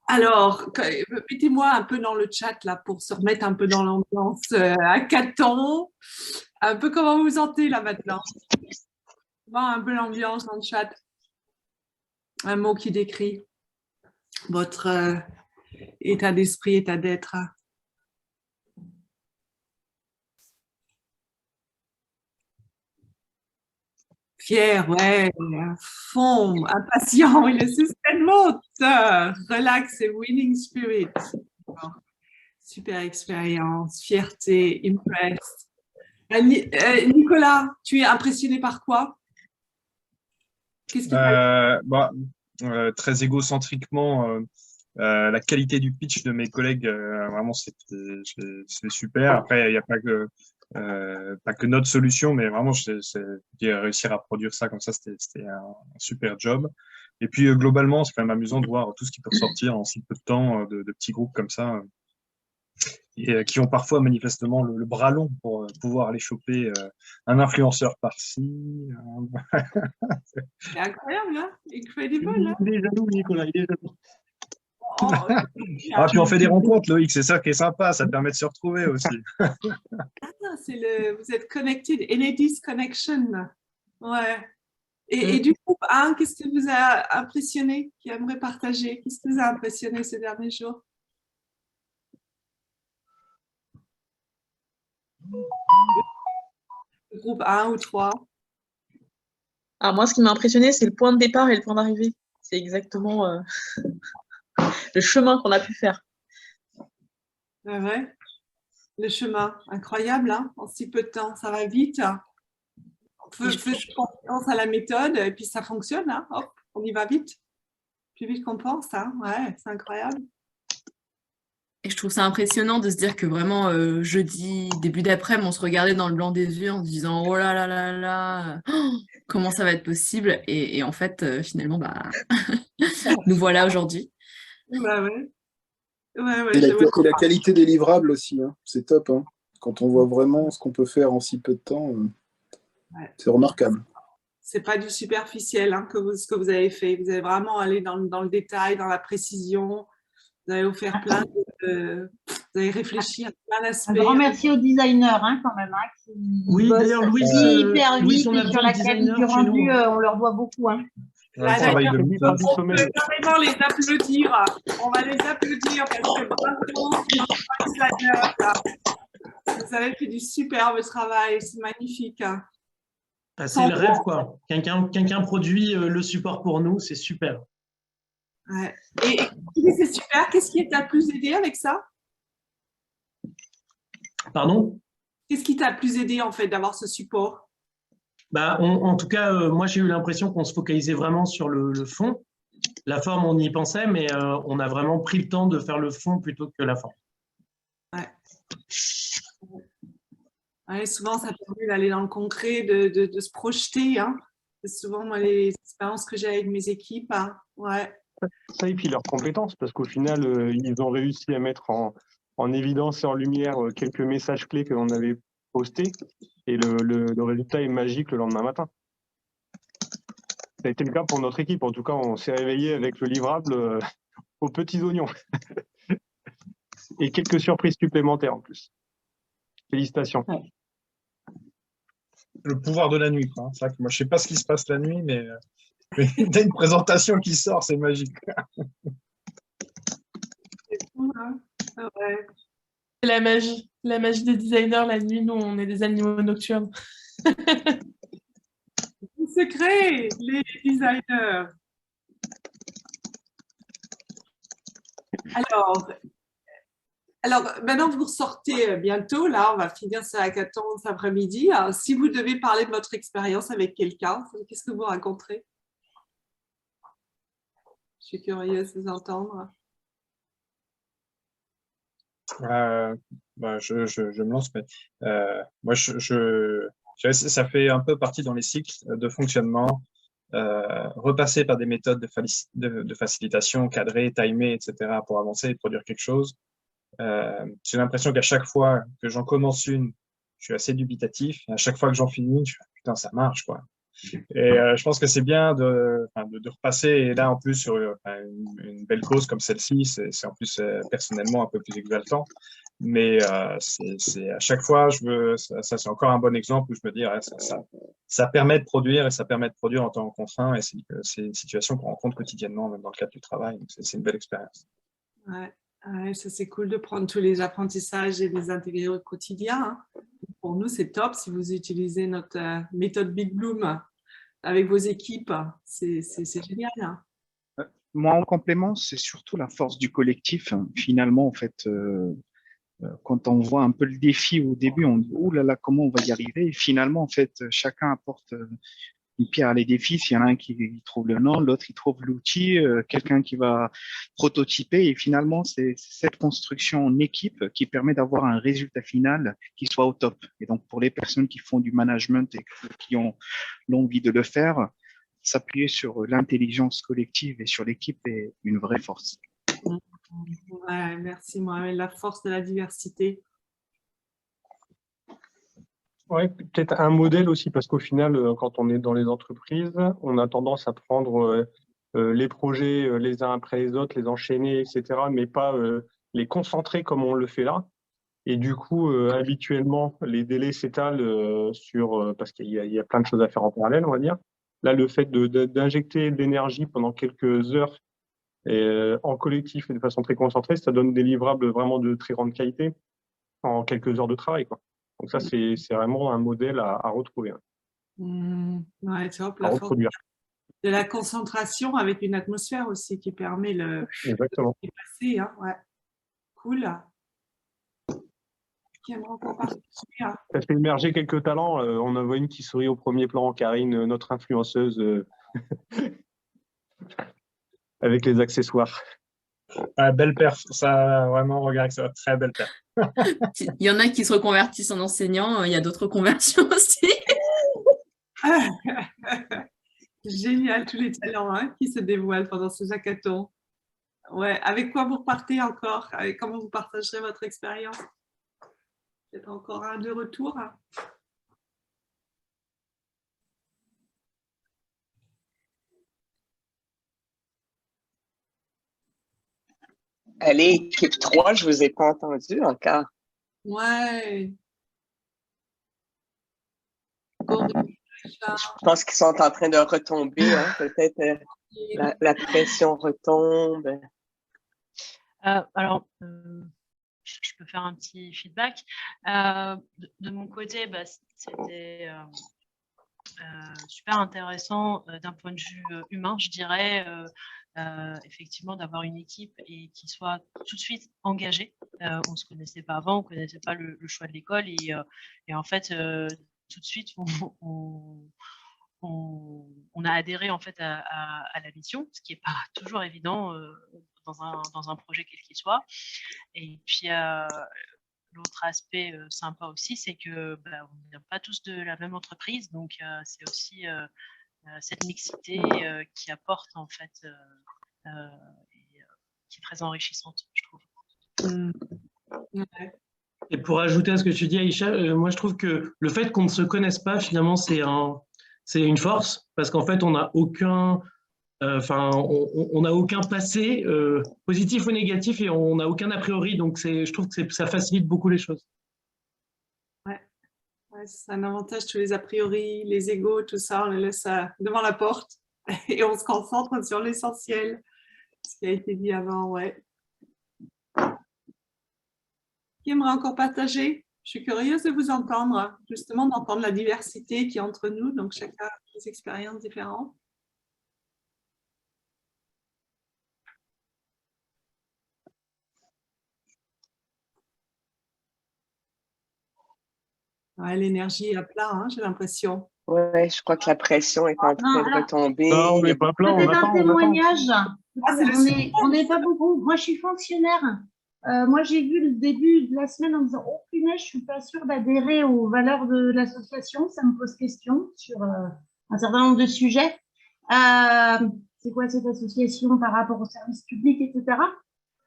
Alors, mettez-moi un peu dans le chat là pour se remettre un peu dans l'ambiance hackathon. Un peu comment vous vous sentez là maintenant? Voir un peu l'ambiance dans le chat. Un mot qui décrit votre état d'esprit, état d'être. Fier, ouais, à fond, impatient, et le système monte. Relax et winning spirit. Super expérience, fierté, impressed. Nicolas, tu es impressionné par quoi? Qu'est-ce qui très égocentriquement, la qualité du pitch de mes collègues, vraiment, c'est super. Après, il n'y a pas que notre solution, mais vraiment, réussir à produire ça comme ça, c'était un super job. Et puis, globalement, c'est quand même amusant de voir tout ce qui peut ressortir en si peu de temps de petits groupes comme ça, et qui ont parfois manifestement le bras long pour pouvoir aller choper un influenceur par-ci. C'est incroyable, hein? Incredible, hein? Il est jaloux, Nicolas, il est jaloux. Puis on fait des rencontres, Loïc, c'est ça qui est sympa, ça permet de se retrouver aussi. Vous êtes connected, Enedis Connection. Ouais. Et du coup, qu'est-ce qui vous a impressionné, qui aimerait partager? Qu'est-ce qui vous a impressionné ces derniers jours? Le groupe 1 ou 3? Alors moi, ce qui m'a impressionné, c'est le point de départ et le point d'arrivée. C'est exactement le chemin qu'on a pu faire. Ouais. Le chemin, incroyable, hein, en si peu de temps, ça va vite. Je pense à la méthode et puis ça fonctionne, hein, hop, on y va vite. Plus vite qu'on pense, hein, ouais, c'est incroyable. Et je trouve ça impressionnant de se dire que vraiment, jeudi, début d'après-midi, on se regardait dans le blanc des yeux en se disant « Oh là là là là, comment ça va être possible ?» Et en fait, finalement, bah, nous voilà aujourd'hui. Ouais. Et la qualité des livrables aussi, hein. C'est top. Hein. Quand on voit vraiment ce qu'on peut faire en si peu de temps, c'est remarquable. C'est pas du superficiel, hein, ce que vous avez fait. Vous avez vraiment allé dans le détail, dans la précision. Vous avez offert plein de... Vous avez réfléchi à plein d'aspects. Un grand merci aux designers, hein, quand même. Hein, qui oui, d'ailleurs, Louise, hyper vite on a sur la qualité du rendu, on leur doit beaucoup. Hein. On peut vraiment les applaudir. On va les applaudir parce que vous avez fait du superbe travail. C'est magnifique. C'est le rêve, quoi. Quelqu'un produit le support pour nous, c'est super. Ouais. Et c'est super. Qu'est-ce qui t'a plus aidé avec ça? Pardon? Qu'est-ce qui t'a plus aidé, en fait, d'avoir ce support? En tout cas, moi, j'ai eu l'impression qu'on se focalisait vraiment sur le fond. La forme, on y pensait, mais on a vraiment pris le temps de faire le fond plutôt que la forme. Ouais, souvent, ça permet d'aller dans le concret, de se projeter. Hein. C'est souvent, moi, les expériences que j'ai avec mes équipes. Hein. Ouais. Ça, et puis leurs compétences, parce qu'au final, ils ont réussi à mettre en évidence et en lumière quelques messages clés que l'on avait postés, et le résultat est magique le lendemain matin. Ça a été le cas pour notre équipe. En tout cas, on s'est réveillé avec le livrable aux petits oignons. Et quelques surprises supplémentaires en plus. Félicitations. Le pouvoir de la nuit, quoi. C'est vrai que moi, je sais pas ce qui se passe la nuit, mais t'as une présentation qui sort, c'est magique. C'est fou, hein. Ouais. C'est la magie des designers la nuit. Nous, on est des animaux nocturnes. Secret, les designers. Alors, maintenant que vous ressortez bientôt, là, on va finir ce hackathon cet après-midi. Alors, si vous devez parler de votre expérience avec quelqu'un, qu'est-ce que vous raconterez? Je suis curieuse de vous entendre. Je me lance, mais moi, ça fait un peu partie dans les cycles de fonctionnement, repasser par des méthodes de facilitation, cadrées, timées, etc., pour avancer et produire quelque chose. J'ai l'impression qu'à chaque fois que j'en commence une, je suis assez dubitatif. Et à chaque fois que j'en finis, je fais putain, ça marche, quoi. Et je pense que c'est bien de repasser. Et là, en plus, sur une belle cause comme celle-ci, c'est en plus personnellement un peu plus exaltant. Mais c'est à chaque fois, ça c'est encore un bon exemple où je me dis, ouais, ça permet de produire et ça permet de produire en temps contraint. Et c'est une situation qu'on rencontre quotidiennement, même dans le cadre du travail. Donc, c'est une belle expérience. Ouais. Ouais, ça c'est cool de prendre tous les apprentissages et de les intégrer au quotidien. Hein. Pour nous, c'est top si vous utilisez notre méthode Big Bloom avec vos équipes. C'est génial. Hein. Moi, en complément, c'est surtout la force du collectif. Finalement, en fait, quand on voit un peu le défi au début, on dit « Ouh là là, comment on va y arriver ?» Et finalement, en fait, chacun apporte une pierre à l'édifice. Il y en a un qui trouve le nom, l'autre il trouve l'outil, quelqu'un qui va prototyper. Et finalement, c'est cette construction en équipe qui permet d'avoir un résultat final qui soit au top. Et donc, pour les personnes qui font du management et qui ont l'envie de le faire, s'appuyer sur l'intelligence collective et sur l'équipe est une vraie force. Ouais, merci Mohamed, la force de la diversité. Oui, peut-être un modèle aussi, parce qu'au final, quand on est dans les entreprises, on a tendance à prendre les projets les uns après les autres, les enchaîner, etc., mais pas les concentrer comme on le fait là. Et du coup, habituellement, les délais s'étalent parce qu'il y a plein de choses à faire en parallèle, on va dire. Là, le fait d'injecter de l'énergie pendant quelques heures en collectif et de façon très concentrée, ça donne des livrables vraiment de très grande qualité en quelques heures de travail, quoi. Donc ça, c'est vraiment un modèle à retrouver. Ouais, top, la force de la concentration avec une atmosphère aussi qui permet de passer. Hein, ouais. Cool. Qui aimerait encore participer, hein. Ça fait émerger quelques talents. On en voit une qui sourit au premier plan, Karine, notre influenceuse, avec les accessoires. Belle perf, ça vraiment, regarde, c'est une très belle perf. Il y en a qui se reconvertissent en enseignants, il y a d'autres conversions aussi. Génial, tous les talents hein, qui se dévoilent pendant ce hackathon. Ouais, avec quoi vous repartez encore? Comment vous partagerez votre expérience? Peut-être encore un de retour. Allez, équipe 3, je ne vous ai pas entendu encore. Ouais. Je pense qu'ils sont en train de retomber. Hein. Peut-être la pression retombe. Alors, je peux faire un petit feedback. De mon côté, c'était super intéressant d'un point de vue humain, je dirais. Effectivement, d'avoir une équipe et qui soit tout de suite engagée. On ne se connaissait pas avant, on ne connaissait pas le choix de l'école et en fait, tout de suite, on a adhéré en fait à la mission, ce qui n'est pas toujours évident dans un projet quel qu'il soit. Et puis, l'autre aspect sympa aussi, c'est que on ne vient pas tous de la même entreprise, donc c'est aussi cette mixité qui apporte en fait qui est très enrichissante, je trouve. Et pour ajouter à ce que tu dis, Aïcha, moi je trouve que le fait qu'on ne se connaisse pas, finalement, c'est une force, parce qu'en fait, on n'a aucun Enfin, on n'a aucun passé, positif ou négatif, et on n'a aucun a priori. Donc, je trouve que ça facilite beaucoup les choses. Ouais, c'est un avantage, tous les a priori, les égos, tout ça, on les laisse devant la porte et on se concentre sur l'essentiel, ce qui a été dit avant, ouais. Qui aimerait encore partager? Je suis curieuse de vous entendre, justement d'entendre la diversité qui est entre nous, donc chacun a des expériences différentes. Ouais, l'énergie est à plat, hein, j'ai l'impression. Ouais, je crois que la pression est en train de retomber. Non, on n'est pas plein, on attend. Un témoignage. C'est On n'est pas beaucoup. Moi, je suis fonctionnaire. Moi, j'ai vu le début de la semaine en me disant, oh punaise, je suis pas sûre d'adhérer aux valeurs de l'association. Ça me pose question sur un certain nombre de sujets. C'est quoi cette association par rapport au service public, etc.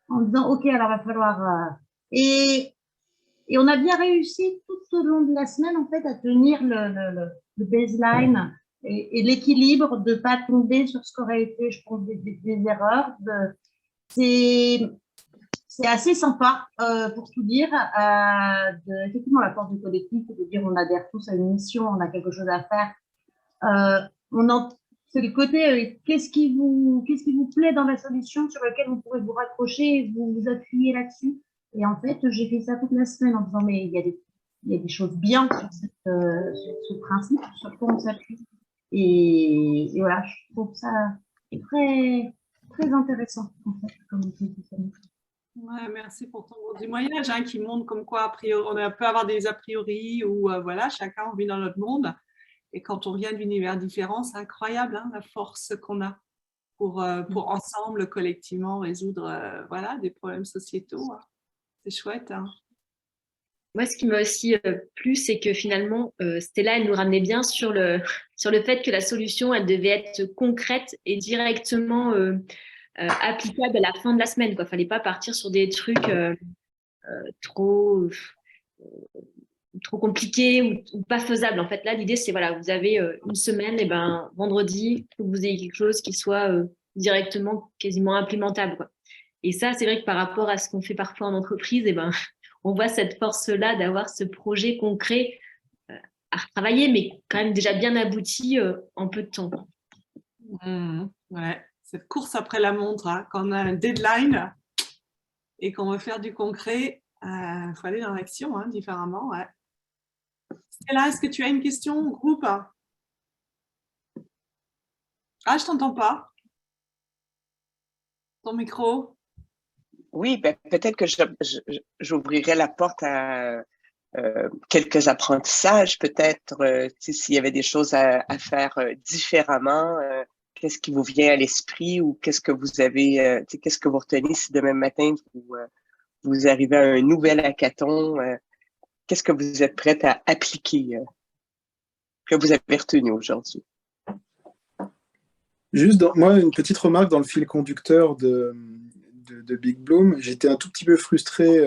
En me disant, ok, alors va falloir. Et on a bien réussi tout au long de la semaine, en fait, à tenir le baseline et l'équilibre de ne pas tomber sur ce qu'aurait été, je pense, des erreurs. C'est assez sympa, pour tout dire, effectivement, la force du collectif, c'est de dire on adhère tous à une mission, on a quelque chose à faire. C'est le côté, qu'est-ce qui vous plaît dans la solution sur laquelle vous pourrez vous raccrocher et vous appuyer là-dessus. Et en fait, j'ai fait ça toute la semaine en disant, mais il y a des choses bien sur ce principe, sur quoi on s'appuie. Et voilà, je trouve ça très, très intéressant, en fait, comme Ouais, merci pour ton témoignage qui montre comme quoi, a priori, on peut avoir des a priori ou voilà, chacun vit dans notre monde. Et quand on vient d'univers différents, c'est incroyable la force qu'on a pour ensemble, collectivement, résoudre voilà, des problèmes sociétaux. C'est chouette. Moi, ce qui m'a aussi plu, c'est que finalement, Stella, elle nous ramenait bien sur le fait que la solution, elle devait être concrète et directement applicable à la fin de la semaine. Il ne fallait pas partir sur des trucs trop compliqués ou pas faisables. En fait, là, l'idée, c'est, voilà, vous avez une semaine, et ben vendredi, il faut que vous ayez quelque chose qui soit directement quasiment implémentable, quoi. Et ça, c'est vrai que par rapport à ce qu'on fait parfois en entreprise, on voit cette force-là d'avoir ce projet concret à retravailler, mais quand même déjà bien abouti en peu de temps. Ouais, cette course après la montre, quand on a un deadline et qu'on veut faire du concret, il faut aller dans l'action différemment. Ouais. Stella, est-ce que tu as une question au groupe? Ah, je t'entends pas. Ton micro. Oui, peut-être que j'ouvrirais la porte à quelques apprentissages, peut-être, s'il y avait des choses à faire différemment, qu'est-ce qui vous vient à l'esprit ou qu'est-ce que vous avez, qu'est-ce que vous retenez si demain matin vous arrivez à un nouvel hackathon, qu'est-ce que vous êtes prête à appliquer, que vous avez retenu aujourd'hui? Juste, moi, une petite remarque dans le fil conducteur de Big Bloom. J'étais un tout petit peu frustré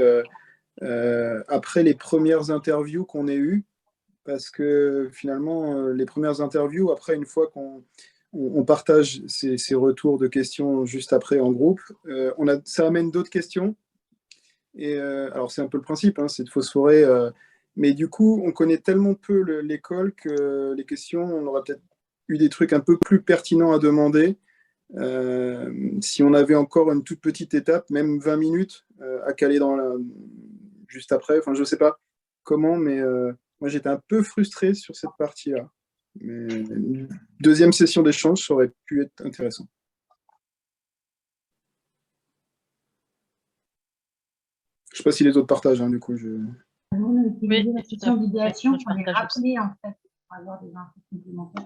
après les premières interviews qu'on ait eues, parce que finalement, les premières interviews, après, une fois qu'on partage ces retours de questions juste après en groupe, ça amène d'autres questions. Et alors, c'est un peu le principe, c'est de phosphorer. Mais du coup, on connaît tellement peu l'école que les questions, on aurait peut-être eu des trucs un peu plus pertinents à demander. Si on avait encore une toute petite étape, même 20 minutes à caler juste après, enfin je sais pas comment, mais moi j'étais un peu frustré sur cette partie-là. Mais une deuxième session d'échange, ça aurait pu être intéressant. Je sais pas si les autres partagent, du coup. On a utilisé la session d'idéation pour les rappeler, en fait, pour avoir des infos complémentaires.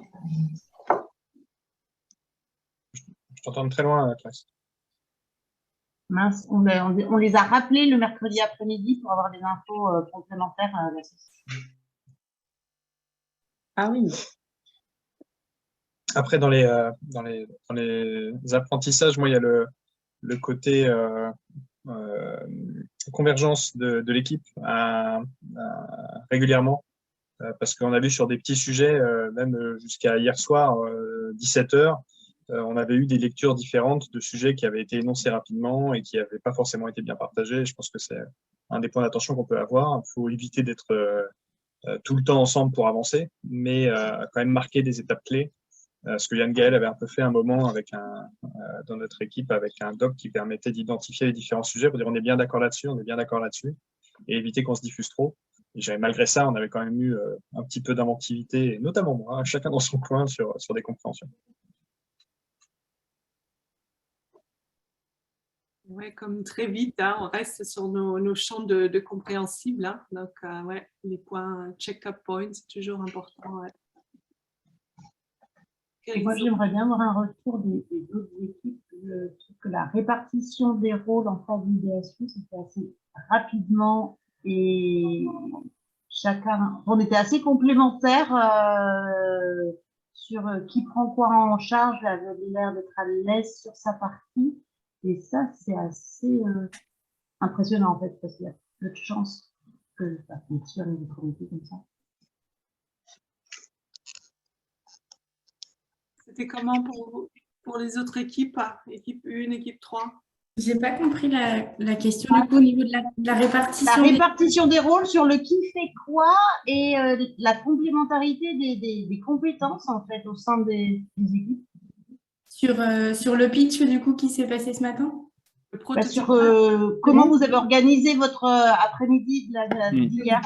Je t'entends très loin, la classe. Mince, on les a rappelés le mercredi après-midi pour avoir des infos complémentaires à la session. Ah oui. Après, dans les apprentissages, moi, il y a le côté convergence de l'équipe régulièrement, parce qu'on a vu sur des petits sujets, même jusqu'à hier soir, 17h, on avait eu des lectures différentes de sujets qui avaient été énoncés rapidement et qui n'avaient pas forcément été bien partagés. Je pense que c'est un des points d'attention qu'on peut avoir. Il faut éviter d'être tout le temps ensemble pour avancer, mais quand même marquer des étapes clés. Ce que Yann Gaël avait un peu fait un moment avec dans notre équipe avec un doc qui permettait d'identifier les différents sujets pour dire on est bien d'accord là-dessus, on est bien d'accord là-dessus, et éviter qu'on se diffuse trop. Et malgré ça, on avait quand même eu un petit peu d'inventivité, et notamment moi, chacun dans son coin sur des compréhensions. Ouais, comme très vite, hein, on reste sur nos champs de compréhensibles. Hein. Donc, ouais, les points check-up points, c'est toujours important. Ouais. Moi, j'aimerais bien avoir un retour des autres équipes. Je trouve que la répartition des rôles en phase d'idéation, c'était assez rapidement et chacun, on était assez complémentaires sur qui prend quoi en charge, avait l'air d'être à l'aise sur sa partie. Et ça, c'est assez impressionnant en fait, parce qu'il y a peu de chances que ça fonctionne des comités comme ça. C'était comment pour les autres équipes, équipe 1, équipe 3? J'ai pas compris la question du coup au niveau de la répartition. La répartition des rôles sur le qui fait quoi et la complémentarité des compétences en fait au sein des équipes. Sur le pitch du coup qui s'est passé ce matin? Sur comment vous avez organisé votre après-midi d'hier.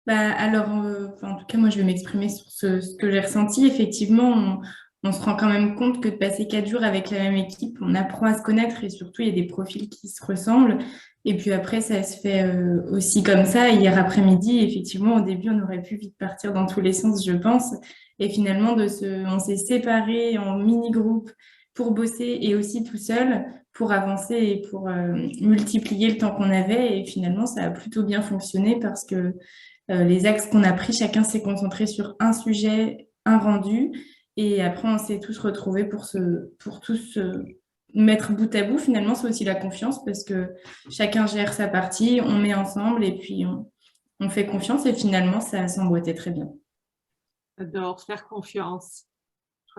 Alors, en tout cas, moi, je vais m'exprimer sur ce que j'ai ressenti. Effectivement, on se rend quand même compte que de passer 4 jours avec la même équipe, on apprend à se connaître et surtout, il y a des profils qui se ressemblent. Et puis après, ça se fait aussi comme ça. Hier après-midi, effectivement, au début, on aurait pu vite partir dans tous les sens, je pense. Et finalement, on s'est séparés en mini-groupes pour bosser et aussi tout seul pour avancer et pour multiplier le temps qu'on avait. Et finalement, ça a plutôt bien fonctionné parce que les axes qu'on a pris, chacun s'est concentré sur un sujet, un rendu. Et après, on s'est tous retrouvés pour tous mettre bout à bout. Finalement, c'est aussi la confiance parce que chacun gère sa partie, on met ensemble et puis on fait confiance. Et finalement, ça s'emboîtait très bien. J'adore faire confiance.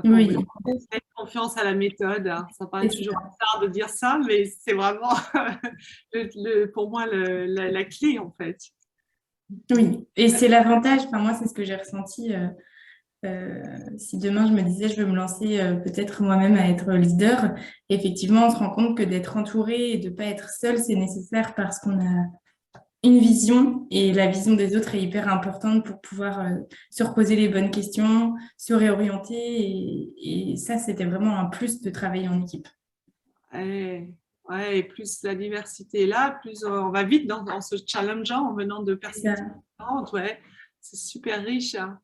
Oui. Faire confiance à la méthode. Hein. Ça paraît toujours bizarre de dire ça, mais c'est vraiment pour moi la clé en fait. Oui, et c'est l'avantage. Enfin, moi, c'est ce que j'ai ressenti. Si demain, je me disais, je veux me lancer peut-être moi-même à être leader, effectivement, on se rend compte que d'être entouré et de ne pas être seul, c'est nécessaire parce qu'on a une vision et la vision des autres est hyper importante pour pouvoir se reposer les bonnes questions, se réorienter. Et ça, c'était vraiment un plus de travailler en équipe. Ouais, et plus la diversité est là, plus on va vite dans ce challengeant en venant de personnes différentes. Ouais, c'est super riche. Hein.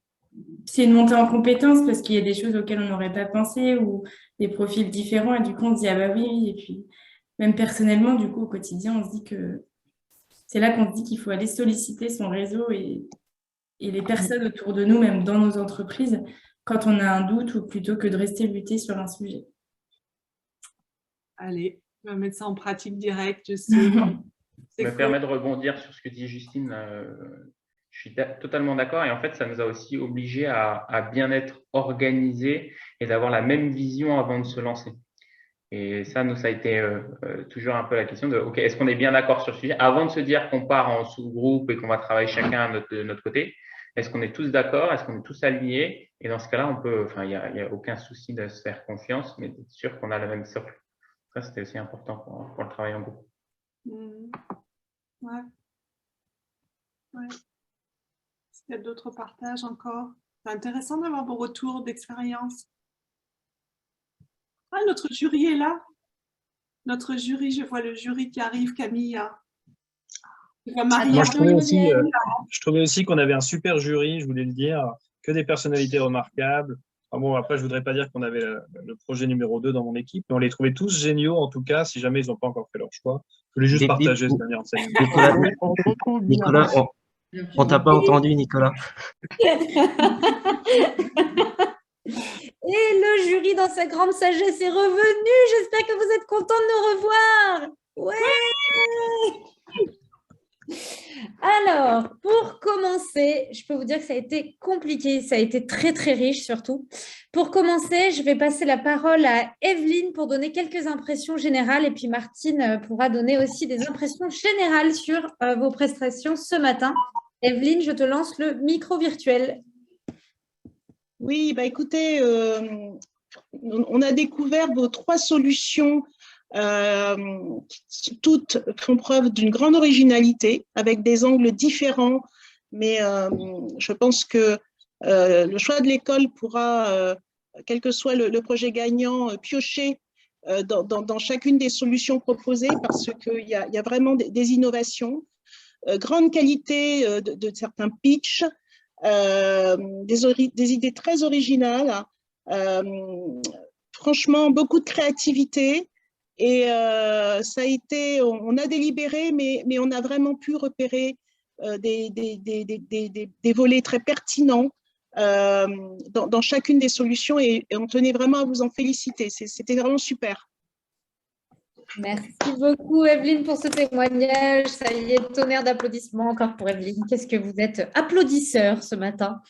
C'est une montée en compétences parce qu'il y a des choses auxquelles on n'aurait pas pensé ou des profils différents et du coup on se dit ah bah oui. Et puis même personnellement, du coup au quotidien, on se dit que c'est là qu'on se dit qu'il faut aller solliciter son réseau et les personnes autour de nous, même dans nos entreprises, quand on a un doute ou plutôt que de rester buté sur un sujet. Allez. On va mettre ça en pratique directe. Je me permets de rebondir sur ce que dit Justine. Je suis totalement d'accord. Et en fait, ça nous a aussi obligés à bien être organisés et d'avoir la même vision avant de se lancer. Et ça, nous, ça a été toujours un peu la question de OK, est-ce qu'on est bien d'accord sur ce sujet avant de se dire qu'on part en sous-groupe et qu'on va travailler chacun de notre côté? Est-ce qu'on est tous d'accord? Est-ce qu'on est tous alignés? Et dans ce cas-là, il n'y a aucun souci de se faire confiance, mais d'être sûr qu'on a le même socle. Ça, c'était aussi important pour le travail en groupe. Ouais. Est-ce qu'il y a d'autres partages encore? C'est intéressant d'avoir vos retours d'expérience. Ah, notre jury est là. Notre jury, je vois le jury qui arrive, Camille. Moi, je trouvais aussi qu'on avait un super jury, je voulais le dire, que des personnalités remarquables. Enfin bon, après, je ne voudrais pas dire qu'on avait le projet numéro 2 dans mon équipe, mais on les trouvait tous géniaux, en tout cas, si jamais ils n'ont pas encore fait leur choix. Je voulais juste partager ce dernier enseignement. Nicolas, on t'a pas entendu, Nicolas. Et le jury, dans sa grande sagesse, est revenu. J'espère que vous êtes contents de nous revoir. Ouais. Alors, pour commencer, je peux vous dire que ça a été compliqué, ça a été très, très riche surtout. Pour commencer, je vais passer la parole à Evelyne pour donner quelques impressions générales et puis Martine pourra donner aussi des impressions générales sur vos prestations ce matin. Evelyne, je te lance le micro virtuel. Oui, bah écoutez, on a découvert vos 3 solutions qui toutes font preuve d'une grande originalité avec des angles différents, mais je pense que le choix de l'école pourra, quel que soit le projet gagnant, piocher dans chacune des solutions proposées parce qu'il y a vraiment des innovations, grande qualité de certains pitchs, des idées très originales, franchement beaucoup de créativité. Et ça a été, on a délibéré, mais on a vraiment pu repérer des volets très pertinents dans chacune des solutions et on tenait vraiment à vous en féliciter. C'était vraiment super. Merci beaucoup Evelyne pour ce témoignage. Ça y est, tonnerre d'applaudissements encore pour Evelyne. Qu'est-ce que vous êtes applaudisseur ce matin.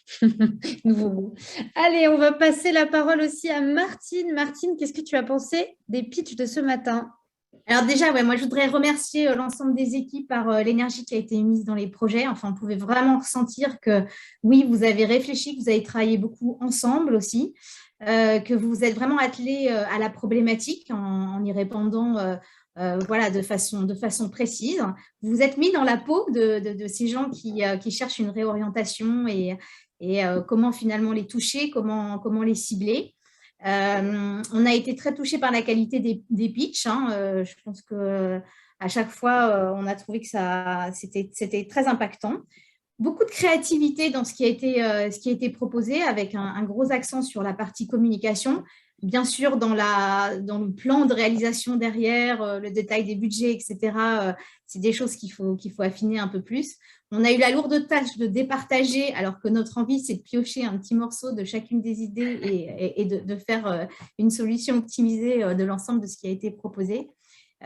Nouveau mot. Allez, on va passer la parole aussi à Martine. Martine, qu'est-ce que tu as pensé des pitchs de ce matin? Alors déjà, moi, je voudrais remercier l'ensemble des équipes par l'énergie qui a été mise dans les projets. Enfin, on pouvait vraiment ressentir que, oui, vous avez réfléchi, que vous avez travaillé beaucoup ensemble aussi, que vous vous êtes vraiment attelés à la problématique en y répondant voilà, de façon précise. Vous vous êtes mis dans la peau de ces gens qui cherchent une réorientation et comment finalement les toucher, comment les cibler. On a été très touchés par la qualité des pitchs. Je pense qu'à chaque fois, on a trouvé que c'était très impactant. Beaucoup de créativité dans ce qui a été proposé, avec un gros accent sur la partie communication. Bien sûr, dans le plan de réalisation derrière, le détail des budgets, etc., c'est des choses qu'il faut affiner un peu plus. On a eu la lourde tâche de départager, alors que notre envie, c'est de piocher un petit morceau de chacune des idées et de faire une solution optimisée de l'ensemble de ce qui a été proposé.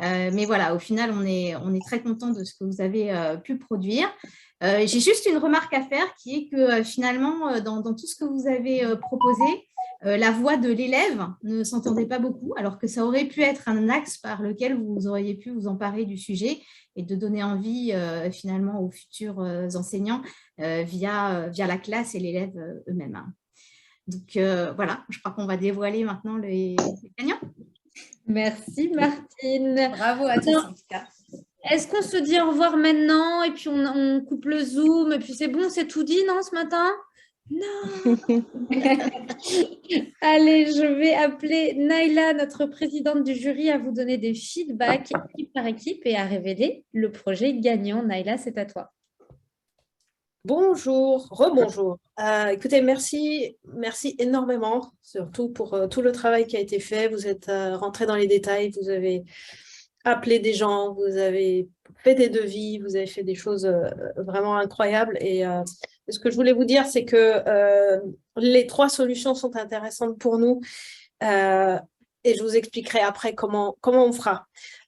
Mais voilà, au final, on est très content de ce que vous avez pu produire. J'ai juste une remarque à faire qui est que finalement, dans tout ce que vous avez proposé, la voix de l'élève ne s'entendait pas beaucoup, alors que ça aurait pu être un axe par lequel vous auriez pu vous emparer du sujet et de donner envie finalement aux futurs enseignants via la classe et l'élève eux-mêmes. Donc voilà, je crois qu'on va dévoiler maintenant les gagnants. Merci Martine. Bravo à tous en tout cas. Est-ce qu'on se dit au revoir maintenant et puis on coupe le Zoom et puis c'est bon, c'est tout dit, non, ce matin? Non. Allez, je vais appeler Naïla, notre présidente du jury, à vous donner des feedbacks équipe par équipe et à révéler le projet gagnant. Naïla, c'est à toi. Bonjour, rebonjour. Écoutez, merci énormément, surtout pour tout le travail qui a été fait. Vous êtes rentrés dans les détails, vous avez appelé des gens, vous avez fait des devis, vous avez fait des choses vraiment incroyables. Et ce que je voulais vous dire, c'est que les 3 solutions sont intéressantes pour nous et je vous expliquerai après comment on fera.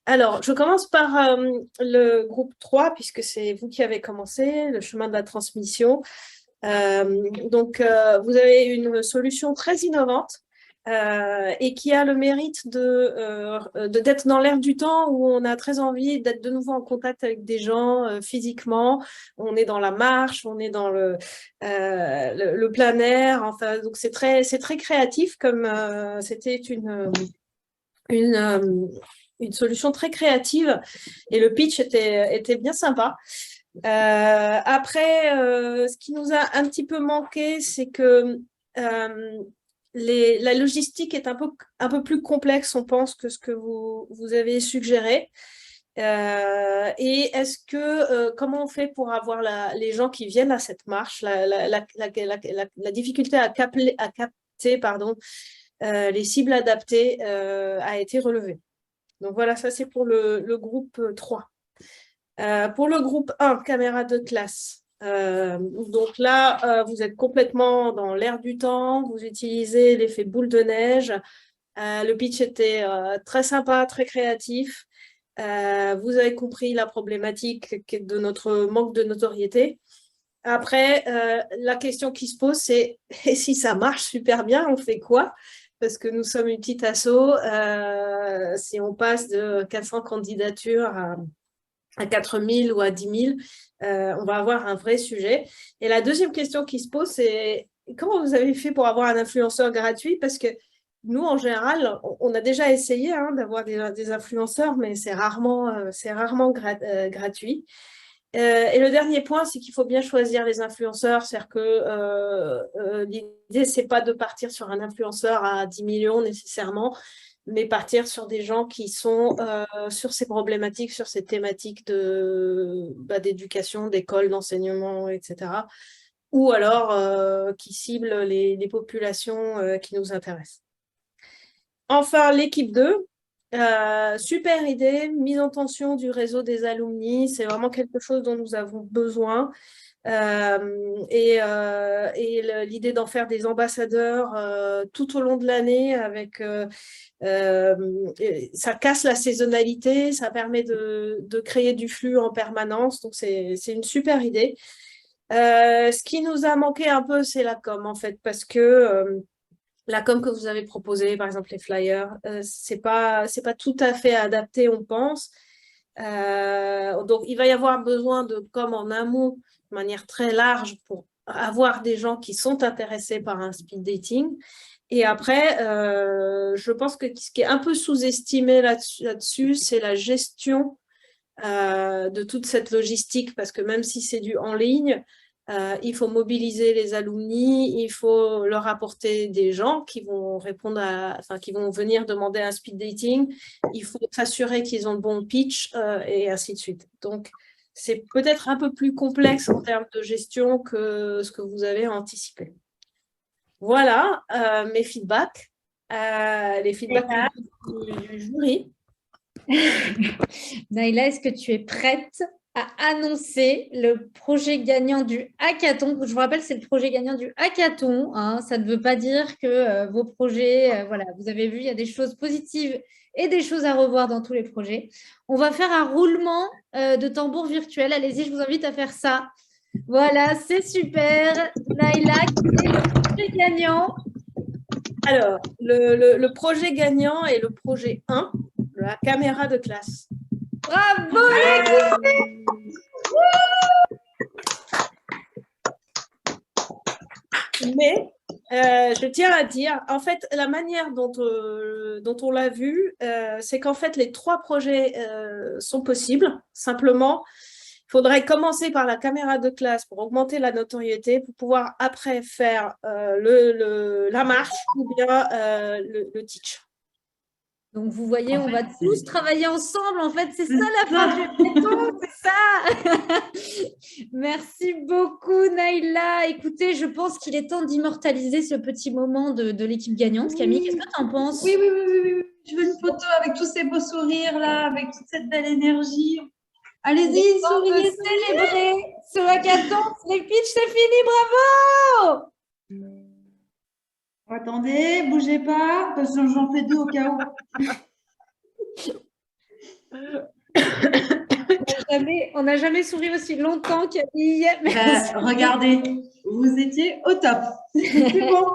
Alors, je commence par le groupe 3, puisque c'est vous qui avez commencé, le chemin de la transmission. Donc, vous avez une solution très innovante et qui a le mérite d'être dans l'air du temps où on a très envie d'être de nouveau en contact avec des gens physiquement. On est dans la marche, on est dans le plein air. Enfin, donc, c'est très créatif comme c'était une solution très créative et le pitch était bien sympa. Après, ce qui nous a un petit peu manqué, c'est que la logistique est un peu plus complexe, on pense, que ce que vous avez suggéré. Et est-ce que, comment on fait pour avoir les gens qui viennent à cette marche, la difficulté à capter les cibles adaptées a été relevée. Donc voilà, ça c'est pour le groupe 3. Pour le groupe 1, camarades de classe, donc là, vous êtes complètement dans l'air du temps, vous utilisez l'effet boule de neige. Le pitch était très sympa, très créatif. Vous avez compris la problématique de notre manque de notoriété. Après, la question qui se pose, c'est et si ça marche super bien, on fait quoi? Parce que nous sommes une petite asso. Si on passe de 400 candidatures à 4000 ou à 10 000, on va avoir un vrai sujet. Et la deuxième question qui se pose, c'est comment vous avez fait pour avoir un influenceur gratuit? Parce que nous, en général, on a déjà essayé d'avoir des influenceurs, mais c'est rarement gratuit. Et le dernier point, c'est qu'il faut bien choisir les influenceurs. C'est-à-dire que l'idée, ce n'est pas de partir sur un influenceur à 10 millions nécessairement, mais partir sur des gens qui sont sur ces problématiques, sur ces thématiques d'éducation, d'école, d'enseignement, etc. Ou alors qui ciblent les populations qui nous intéressent. Enfin, l'équipe 2, super idée, mise en tension du réseau des alumni, c'est vraiment quelque chose dont nous avons besoin. Et l'idée d'en faire des ambassadeurs tout au long de l'année, avec ça casse la saisonnalité, ça permet de créer du flux en permanence, donc c'est une super idée. Ce qui nous a manqué un peu, c'est la com, en fait, parce que la com que vous avez proposée, par exemple les flyers, c'est pas tout à fait adapté, on pense. Donc, il va y avoir besoin de com en amont, de manière très large, pour avoir des gens qui sont intéressés par un speed dating. Et après, je pense que ce qui est un peu sous-estimé là-dessus, c'est la gestion de toute cette logistique, parce que même si c'est du en ligne, il faut mobiliser les alumni, il faut leur apporter des gens qui vont répondre qui vont venir demander un speed dating, il faut s'assurer qu'ils ont le bon pitch et ainsi de suite. Donc, c'est peut-être un peu plus complexe en termes de gestion que ce que vous avez anticipé. Voilà mes feedbacks, les feedbacks du jury. Naïla, est-ce que tu es prête à annoncer le projet gagnant du hackathon? Je vous rappelle, c'est le projet gagnant du hackathon. Ça ne veut pas dire que vos projets, voilà, vous avez vu, il y a des choses positives et des choses à revoir dans tous les projets. On va faire un roulement de tambour virtuel. Allez-y, je vous invite à faire ça. Voilà, c'est super. Naïla, quel est le projet gagnant? Alors, le projet gagnant est le projet 1, la caméra de classe. Bravo l'équipe! Mais je tiens à dire, en fait, la manière dont on l'a vu, c'est qu'en fait, les 3 projets sont possibles. Simplement, il faudrait commencer par la caméra de classe pour augmenter la notoriété, pour pouvoir après faire la marche ou bien le teach. Donc, vous voyez, on va tous travailler ensemble. En fait, c'est ça la fin du hackathon, c'est ça. Merci beaucoup, Naïla. Écoutez, je pense qu'il est temps d'immortaliser ce petit moment de l'équipe gagnante. Camille, qu'est-ce que tu en penses? Oui. Je veux une photo avec tous ces beaux sourires, là, avec toute cette belle énergie. Allez-y, souriez, célébrer ce hackathon. Les pitchs, c'est fini. Bravo! Attendez, bougez pas, parce que j'en fais 2 au cas où. On n'a jamais souri aussi longtemps, Camille. Regardez, vous étiez au top. C'est bon.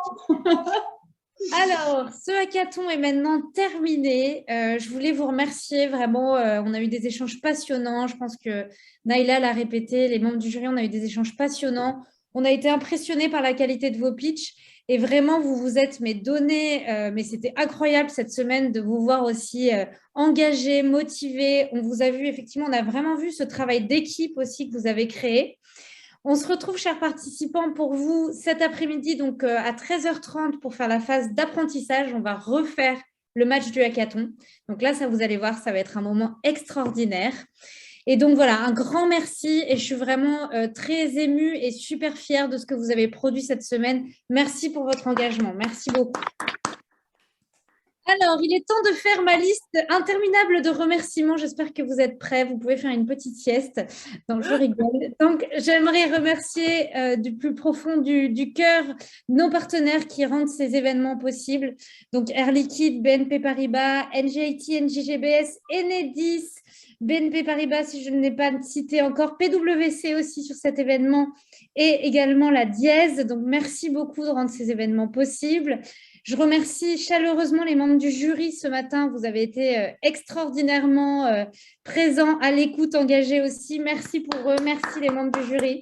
Alors, ce hackathon est maintenant terminé. Je voulais vous remercier vraiment. On a eu des échanges passionnants. Je pense que Naïla l'a répété. Les membres du jury, on a eu des échanges passionnants. On a été impressionnés par la qualité de vos pitchs. Et vraiment, vous vous êtes donnés, mais c'était incroyable cette semaine de vous voir aussi engagés, motivés. On vous a vu, effectivement, on a vraiment vu ce travail d'équipe aussi que vous avez créé. On se retrouve, chers participants, pour vous cet après-midi, donc à 13h30 pour faire la phase d'apprentissage. On va refaire le match du hackathon. Donc là, ça, vous allez voir, ça va être un moment extraordinaire. Et donc voilà, un grand merci et je suis vraiment très émue et super fière de ce que vous avez produit cette semaine. Merci pour votre engagement. Merci beaucoup. Alors, il est temps de faire ma liste interminable de remerciements. J'espère que vous êtes prêts. Vous pouvez faire une petite sieste. Donc, je rigole. Donc, j'aimerais remercier du plus profond du cœur nos partenaires qui rendent ces événements possibles. Donc, Air Liquide, BNP Paribas, NGIT, NJGBS, Enedis, BNP Paribas, si je ne l'ai pas cité encore, PwC aussi sur cet événement et également la Dièse. Donc, merci beaucoup de rendre ces événements possibles. Je remercie chaleureusement les membres du jury ce matin. Vous avez été extraordinairement présents, à l'écoute, engagés aussi. Merci pour eux. Merci les membres du jury.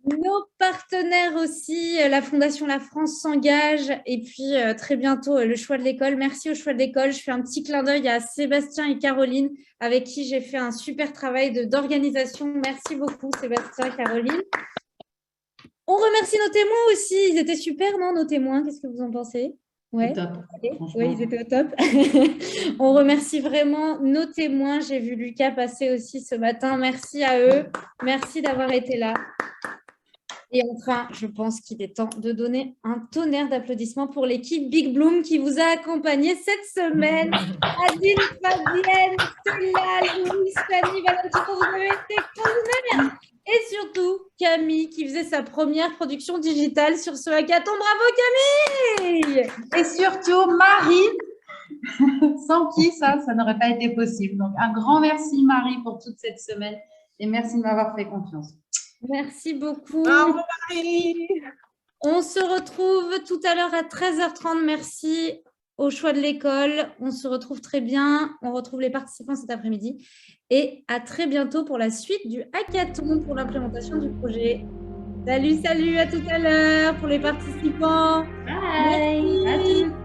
Nos partenaires aussi, la Fondation La France s'engage et puis très bientôt le choix de l'école. Merci au choix de l'école. Je fais un petit clin d'œil à Sébastien et Caroline avec qui j'ai fait un super travail d'organisation. Merci beaucoup Sébastien et Caroline. On remercie nos témoins aussi. Ils étaient super, non, nos témoins? Qu'est-ce que vous en pensez? Ouais. Oui, ils étaient au top. On remercie vraiment nos témoins. J'ai vu Lucas passer aussi ce matin. Merci à eux. Merci d'avoir été là. Et enfin, je pense qu'il est temps de donner un tonnerre d'applaudissements pour l'équipe Big Bloom qui vous a accompagné cette semaine. Adine, Fabienne, Stella, Louis, Fanny, Valentin, vous avez été extraordinaires. Et surtout, Camille qui faisait sa première production digitale sur ce hackathon. Bravo Camille! Et surtout Marie, sans qui ça n'aurait pas été possible. Donc un grand merci Marie pour toute cette semaine et merci de m'avoir fait confiance. Merci beaucoup. Bravo Marie! On se retrouve tout à l'heure à 13h30. Merci au choix de l'école. On se retrouve très bien. On retrouve les participants cet après-midi. Et à très bientôt pour la suite du hackathon pour l'implémentation du projet. Salut, salut, à tout à l'heure pour les participants. Bye. Merci.